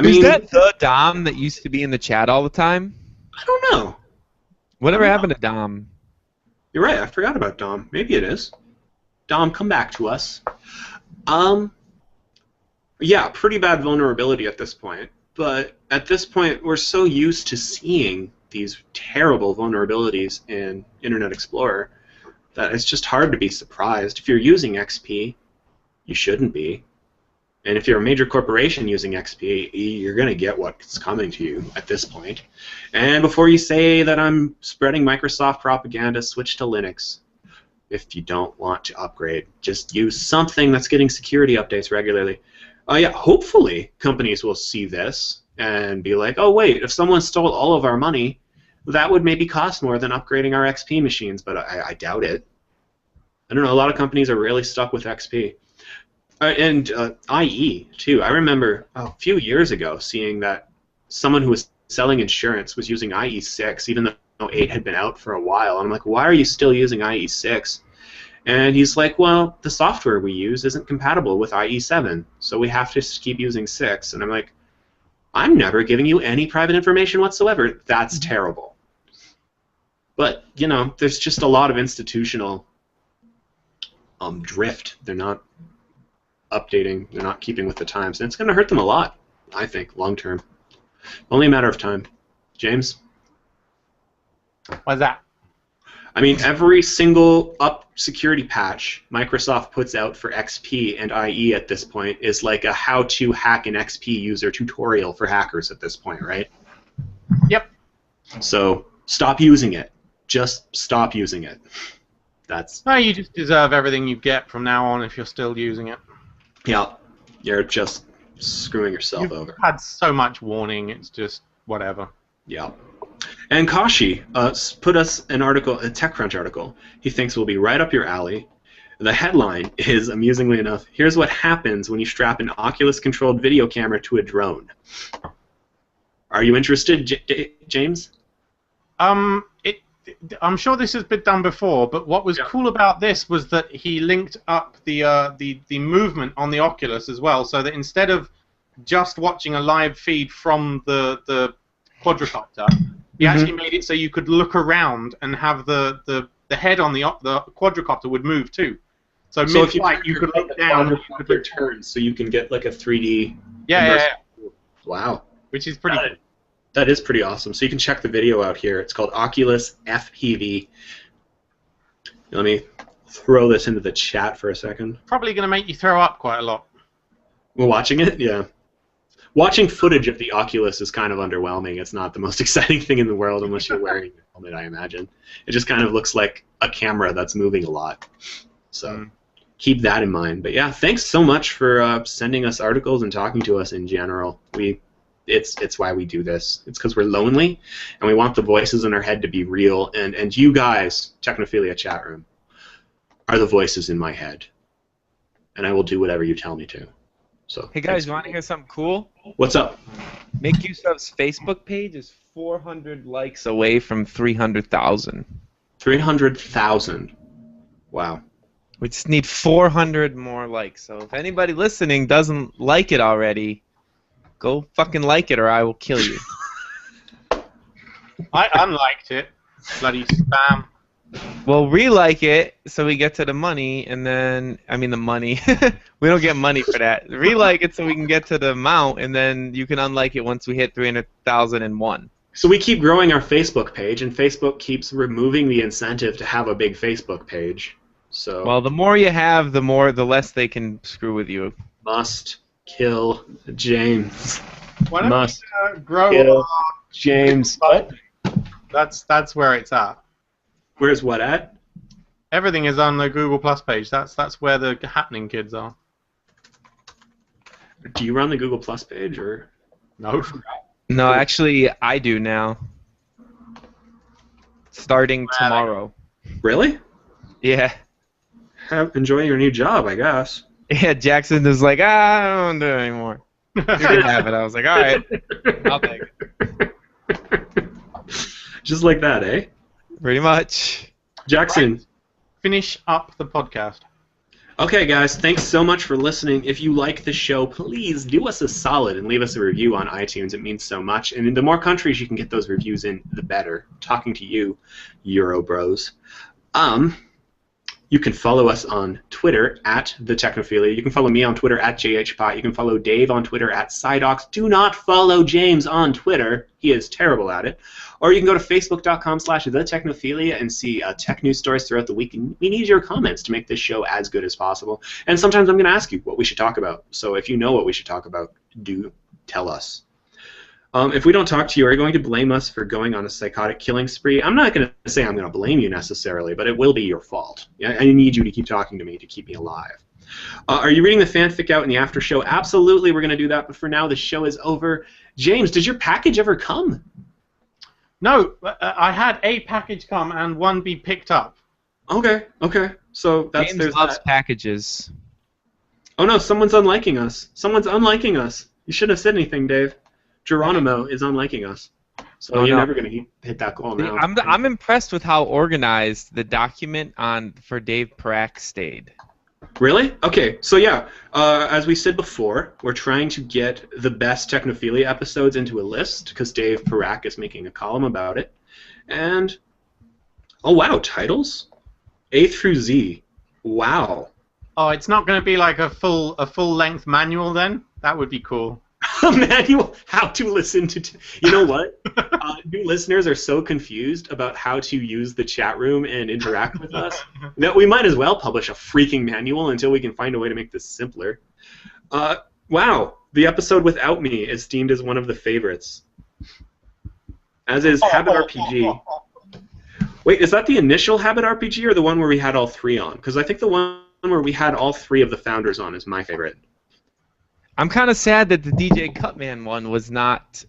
Is that the Dom that used to be in the chat all the time? I don't know. Whatever happened to Dom? You're right, I forgot about Dom. Maybe it is. Dom, come back to us. Yeah, pretty bad vulnerability at this point. But at this point, we're so used to seeing these terrible vulnerabilities in Internet Explorer that it's just hard to be surprised. If you're using XP, you shouldn't be. And if you're a major corporation using XP, you're going to get what's coming to you at this point. And before you say that I'm spreading Microsoft propaganda, switch to Linux. If you don't want to upgrade, just use something that's getting security updates regularly. Yeah, hopefully companies will see this and be like, oh wait, if someone stole all of our money, that would maybe cost more than upgrading our XP machines, but I doubt it. I don't know, a lot of companies are really stuck with XP. And IE, too. I remember a few years ago seeing that someone who was selling insurance was using IE6, even though 8 had been out for a while. And I'm like, why are you still using IE6? And he's like, well, the software we use isn't compatible with IE7, so we have to keep using 6. And I'm like, I'm never giving you any private information whatsoever. That's terrible. But, you know, there's just a lot of institutional drift. They're not updating. They're not keeping with the times. And it's going to hurt them a lot, I think, long term. Only a matter of time. James? What's that? I mean, every single security patch Microsoft puts out for XP and IE at this point is like a how-to hack an XP user tutorial for hackers at this point, right? Yep. So stop using it. Just stop using it. No, you just deserve everything you get from now on if you're still using it. Yeah. You're just screwing yourself over. You've had so much warning, it's just whatever. Yeah. And Kashi put us an article, a TechCrunch article, he thinks will be right up your alley. The headline is, amusingly enough, here's what happens when you strap an Oculus-controlled video camera to a drone. Are you interested, James? I'm sure this has been done before, but what was cool about this was that he linked up the movement on the Oculus as well, so that instead of just watching a live feed from the quadricopter, he actually made it so you could look around and have the head on the quadricopter would move too. So mid-flight you could look down, you could look turn, so you can get like a 3D. Yeah. Wow. Which is pretty cool. That is pretty awesome. So you can check the video out here. It's called Oculus FPV. Let me throw this into the chat for a second. Probably going to make you throw up quite a lot. Well, watching it, yeah. Watching footage of the Oculus is kind of underwhelming. It's not the most exciting thing in the world unless you're wearing the helmet, I imagine. It just kind of looks like a camera that's moving a lot. So keep that in mind. But yeah, thanks so much for sending us articles and talking to us in general. It's why we do this. It's because we're lonely, and we want the voices in our head to be real. And you guys, Technophilia chat room, are the voices in my head. And I will do whatever you tell me to. So. Hey guys, you want to hear something cool? What's up? Make Use of's Facebook page is 400 likes away from 300,000. 300,000. Wow. We just need 400 more likes. So if anybody listening doesn't like it already, go fucking like it or I will kill you. I unliked it. Bloody spam. Well, relike it so we get to the money, and then the money. We don't get money for that. Relike it so we can get to the amount, and then you can unlike it once we hit 300,001. So we keep growing our Facebook page, and Facebook keeps removing the incentive to have a big Facebook page. So. Well, the more you have, the less they can screw with you. Must kill James. Why don't Must we grow kill James. What? That's where it's at. Where's what at? Everything is on the Google Plus page. That's where the happening kids are. Do you run the Google Plus page or? No. No, actually, I do now. Starting tomorrow. Really? Yeah. Enjoy your new job, I guess. Yeah, Jackson is like, I don't do it anymore. You can have it. I was like, all right, I'll take it. Just like that, eh? Pretty much. Jackson. Right. Finish up the podcast. Okay, guys, thanks so much for listening. If you like the show, please do us a solid and leave us a review on iTunes. It means so much. And the more countries you can get those reviews in, the better. Talking to you, Eurobros. You can follow us on Twitter at the Technophilia. You can follow me on Twitter at JHPot. You can follow Dave on Twitter at Psydox. Do not follow James on Twitter. He is terrible at it. Or you can go to facebook.com/thetechnophilia and see tech news stories throughout the week. And we need your comments to make this show as good as possible. And sometimes I'm going to ask you what we should talk about. So if you know what we should talk about, do tell us. If we don't talk to you, are you going to blame us for going on a psychotic killing spree? I'm not going to say I'm going to blame you necessarily, but it will be your fault. I need you to keep talking to me to keep me alive. Are you reading the fanfic out in the after show? Absolutely, we're going to do that, but for now, the show is over. James, did your package ever come? No, I had a package come and one be picked up. Okay. So that's James loves packages. Oh no, someone's unliking us. Someone's unliking us. You shouldn't have said anything, Dave. Geronimo is unliking us. So you're never going to hit that goal now. I'm impressed with how organized the document for Dave Parak stayed. Really? Okay, so yeah, as we said before, we're trying to get the best Technophilia episodes into a list because Dave Parak is making a column about it. And, oh wow, titles? A through Z. Wow. Oh, it's not going to be like a full-length manual then? That would be cool. A manual how to listen to you know what, new listeners are so confused about how to use the chat room and interact with us that we might as well publish a freaking manual until we can find a way to make this simpler. Wow, the episode without me is deemed as one of the favorites, as is Habit RPG. Wait, is that the initial Habit RPG or the one where we had all three on? Because I think the one where we had all three of the founders on is my favorite. I'm kind of sad that the DJ Cutman one was not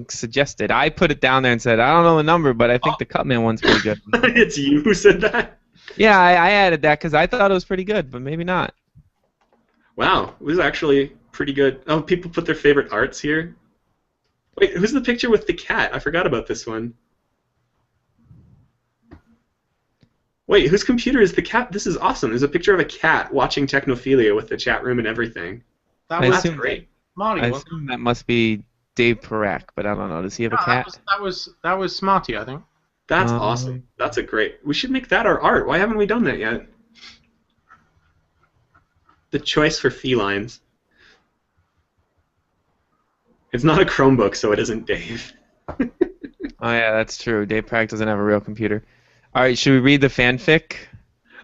suggested. I put it down there and said, I don't know the number, but I think the Cutman one's pretty good. It's you who said that? Yeah, I added that because I thought it was pretty good, but maybe not. Wow, it was actually pretty good. Oh, people put their favorite arts here. Wait, who's the picture with the cat? I forgot about this one. Wait, whose computer is the cat? This is awesome. There's a picture of a cat watching Technophilia with the chat room and everything. That's great. I assume that must be Dave Parak, but I don't know. Does he have a cat? That was Smarty, I think. That's awesome. That's a great. We should make that our art. Why haven't we done that yet? The choice for felines. It's not a Chromebook, so it isn't Dave. Oh yeah, that's true. Dave Parak doesn't have a real computer. All right, should we read the fanfic?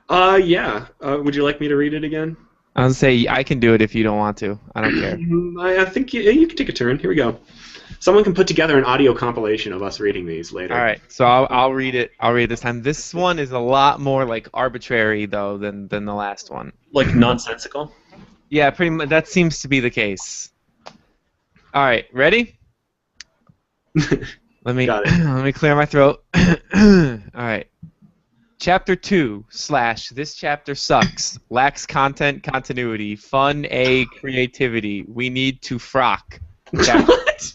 Yeah. Would you like me to read it again? I'll say I can do it if you don't want to. I don't care. I think you can take a turn. Here we go. Someone can put together an audio compilation of us reading these later. All right, so I'll read it. I'll read it this time. This one is a lot more like arbitrary though than the last one. Like nonsensical? Yeah, pretty much. That seems to be the case. All right, ready? Let me clear my throat. All right. Chapter 2 / this chapter sucks. Lacks content continuity. Fun A creativity. We need to frock. What?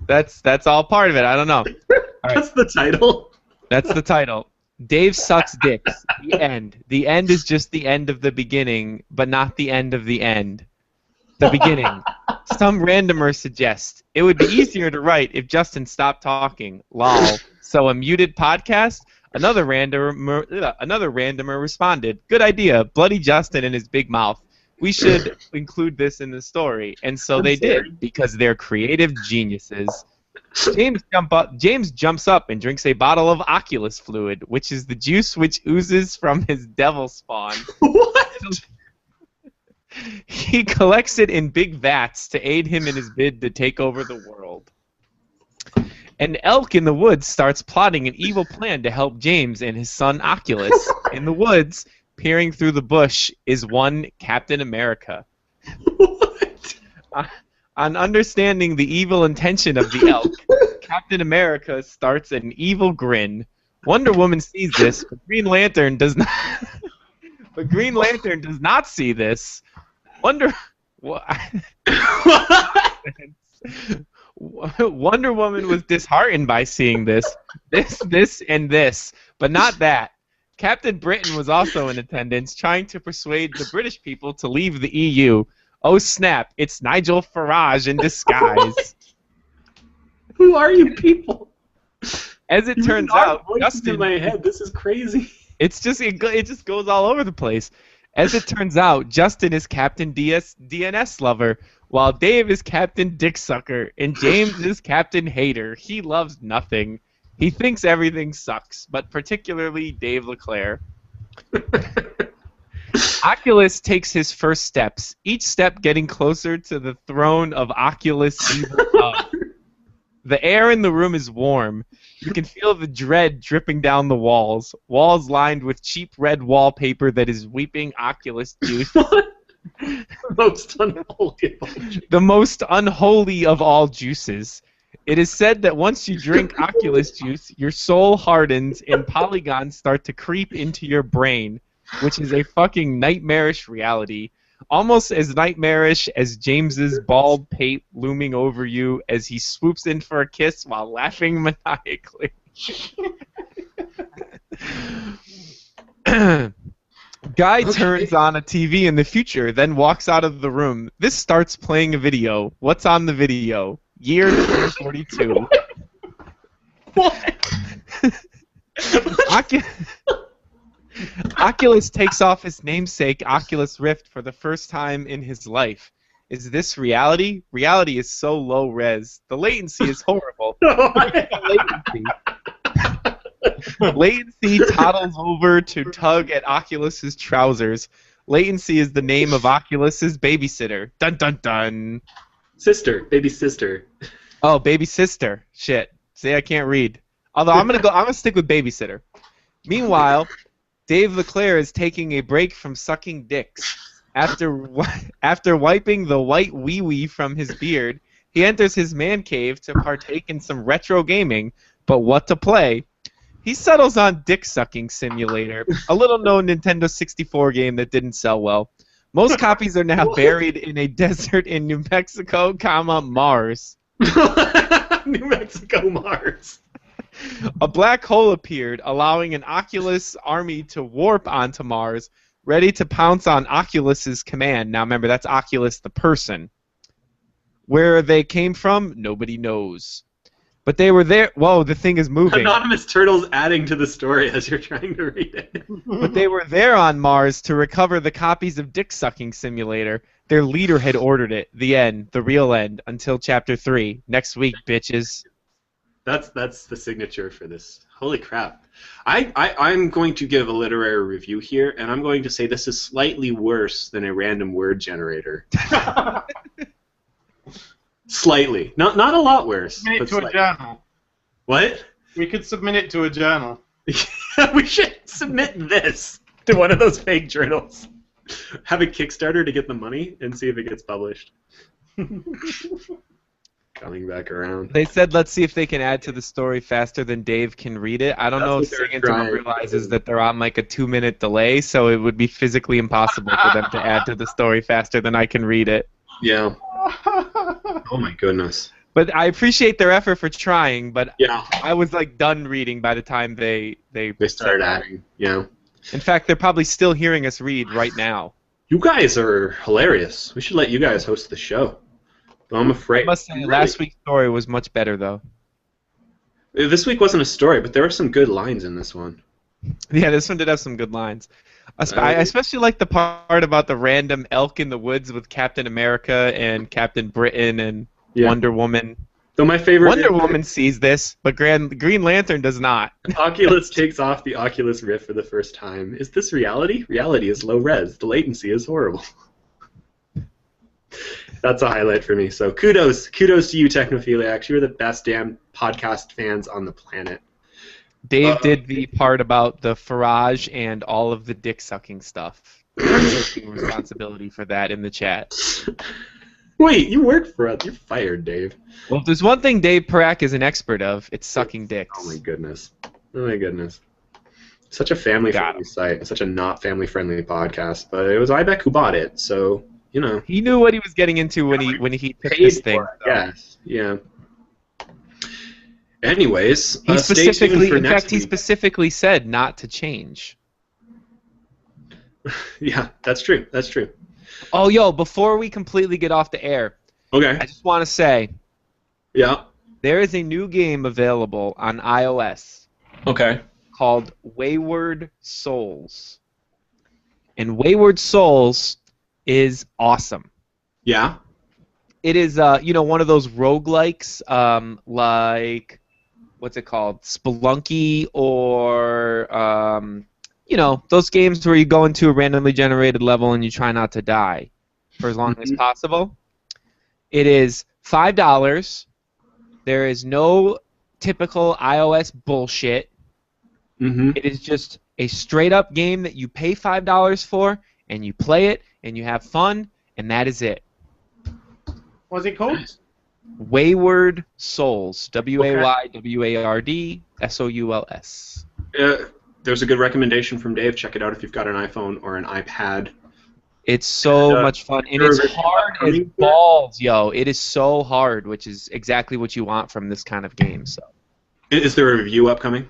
That's all part of it. I don't know. All right. That's the title. That's the title. Dave sucks dicks. The end. The end is just the end of the beginning, but not the end of the end. The beginning. Some randomer suggests it would be easier to write if Justin stopped talking. Lol. So a muted podcast? Another randomer responded, "Good idea, Bloody Justin and his big mouth. We should include this in the story." And so they did, because they're creative geniuses. James jumps up and drinks a bottle of Oculus fluid, which is the juice which oozes from his devil spawn. What? He collects it in big vats to aid him in his bid to take over the world. An elk in the woods starts plotting an evil plan to help James and his son Oculus. In the woods, peering through the bush, is one Captain America. What? On understanding the evil intention of the elk, Captain America starts an evil grin. Wonder Woman sees this, but Green Lantern does not. But Green Lantern does not see this. Wonder Woman was disheartened by seeing this, and this, but not that. Captain Britain was also in attendance, trying to persuade the British people to leave the EU. Oh snap! It's Nigel Farage in disguise. Who are you people? As it turns out, Justin, in my head, this is crazy. It just goes all over the place. As it turns out, Justin is Captain DNS Lover, while Dave is Captain Dicksucker, and James is Captain Hater. He loves nothing. He thinks everything sucks, but particularly Dave LeClaire. Oculus takes his first steps, each step getting closer to the throne of Oculus Evil Hub. The air in the room is warm. You can feel the dread dripping down the walls lined with cheap red wallpaper that is weeping Oculus juice. The most unholy of all juices. It is said that once you drink Oculus juice, your soul hardens and polygons start to creep into your brain, which is a fucking nightmarish reality. Almost as nightmarish as James's bald pate looming over you as he swoops in for a kiss while laughing maniacally. Guy turns on a TV in the future, then walks out of the room. This starts playing a video. What's on the video? Year 2042. What? Oculus takes off his namesake Oculus Rift for the first time in his life. Is this reality? Reality is so low res. The latency is horrible. Latency toddles over to tug at Oculus's trousers. Latency is the name of Oculus's babysitter. Dun dun dun. Sister, baby sister. Oh, baby sister. Shit. See, I can't read. Although I'm gonna stick with babysitter. Meanwhile, Dave LeClaire is taking a break from sucking dicks. After wiping the white wee-wee from his beard, he enters his man cave to partake in some retro gaming. But what to play? He settles on Dick Sucking Simulator, a little-known Nintendo 64 game that didn't sell well. Most copies are now buried in a desert in New Mexico, Mars. New Mexico, Mars. A black hole appeared, allowing an Oculus army to warp onto Mars, ready to pounce on Oculus's command. Now remember, that's Oculus the person. Where they came from, nobody knows. But they were there. Whoa, the thing is moving. Anonymous Turtle's adding to the story as you're trying to read it. But they were there on Mars to recover the copies of Dick Sucking Simulator. Their leader had ordered it. The end. The real end. Until Chapter 3. Next week, bitches. That's the signature for this. Holy crap. I'm going to give a literary review here, and I'm going to say this is slightly worse than a random word generator. Slightly. Not a lot worse. Submit it to a journal. What? We could submit it to a journal. We should submit this to one of those fake journals. Have a Kickstarter to get the money and see if it gets published. Coming back around. They said let's see if they can add to the story faster than Dave can read it. I don't know if Singleton realizes that they're on like a 2-minute delay, so it would be physically impossible for them to add to the story faster than I can read it. Yeah. Oh my goodness. But I appreciate their effort for trying, but yeah. I was like done reading by the time they started adding. Yeah. In fact, they're probably still hearing us read right now. You guys are hilarious. We should let you guys host the show. I'm afraid. I must say, last week's story was much better, though. This week wasn't a story, but there were some good lines in this one. Yeah, this one did have some good lines. I especially like the part about the random elk in the woods with Captain America and Captain Britain and Wonder Woman. Though my favorite Wonder Woman sees this, but Green Lantern does not. Oculus takes off the Oculus Rift for the first time. Is this reality? Reality is low res. The latency is horrible. That's a highlight for me. So kudos to you, Technophiliacs. You're the best damn podcast fans on the planet. Dave did the part about the Farage and all of the dick sucking stuff. Taking responsibility for that in the chat. Wait, you work for us. You're fired, Dave. Well, if there's one thing Dave Parak is an expert of, it's sucking dicks. Oh my goodness. Oh my goodness. Such a family-friendly site, such a not family-friendly podcast, but it was Ibeck who bought it, so, you know. He knew what he was getting into when he picked this thing. Yes, yeah. Anyways, he specifically said not to change. Yeah, that's true. That's true. Oh, yo, before we completely get off the air, okay, I just want to say, yeah, there is a new game available on iOS. Okay. Called Wayward Souls. And Wayward Souls is awesome. Yeah. It is, one of those roguelikes, like, what's it called? Spelunky or, those games where you go into a randomly generated level and you try not to die for as long as possible. It is $5. There is no typical iOS bullshit. It is just a straight-up game that you pay $5 for, and you play it, and you have fun, and that is it. What's it called? Wayward Souls. WAYWARD SOULS. There's a good recommendation from Dave. Check it out if you've got an iPhone or an iPad. It's so much fun, and it's hard as balls, yo. It is so hard, which is exactly what you want from this kind of game. So, is there a review upcoming?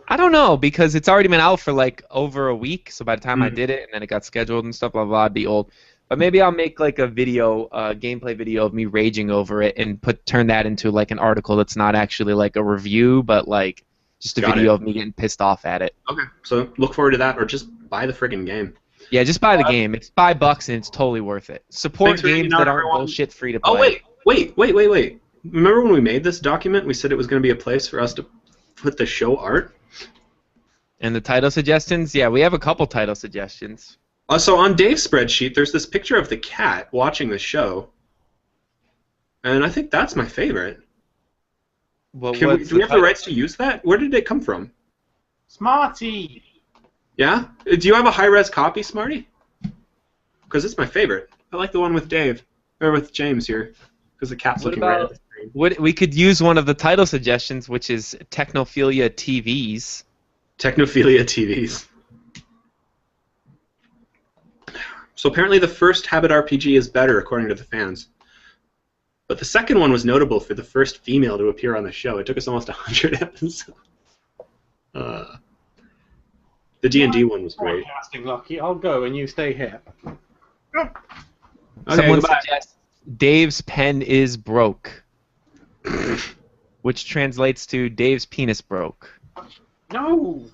I don't know, because it's already been out for like over a week. So by the time I did it, and then it got scheduled and stuff, blah blah, I'd be old. But maybe I'll make like a video, gameplay video of me raging over it, and turn that into like an article that's not actually like a review, but like just a video of me getting pissed off at it. Okay, so look forward to that, or just buy the friggin' game. Yeah, just buy the game. It's $5 and it's totally worth it. Support games that aren't bullshit free to play. Oh wait! Remember when we made this document? We said it was going to be a place for us to put the show art. And the title suggestions? Yeah, we have a couple title suggestions. So on Dave's spreadsheet, there's this picture of the cat watching the show, and I think that's my favorite. Well, do we have the rights to use that? Where did it come from? Smarty! Yeah? Do you have a high-res copy, Smarty? Because it's my favorite. I like the one with Dave, or with James here, because the cat's looking right at the screen. We could use one of the title suggestions, which is Technophilia TVs. Technophilia TVs. So apparently the first Habit RPG is better, according to the fans. But the second one was notable for the first female to appear on the show. It took us almost 100 episodes. The D&D one was great. Casting Lucky, I'll go and you stay here. Okay, someone suggests Dave's pen is broke, which translates to Dave's penis broke. No.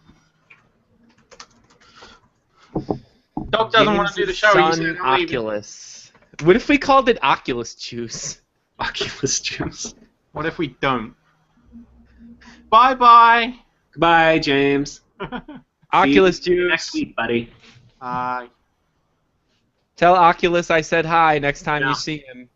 Doc doesn't want to do the show. He said Oculus. What if we called it Oculus Juice? Oculus Juice. What if we don't? Bye bye. Goodbye, James. Oculus Juice. Next week, buddy. Hi. Tell Oculus I said hi next time you see him.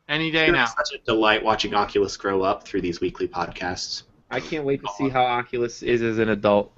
Any day now. It's such a delight watching Oculus grow up through these weekly podcasts. I can't wait to see how Oculus is as an adult.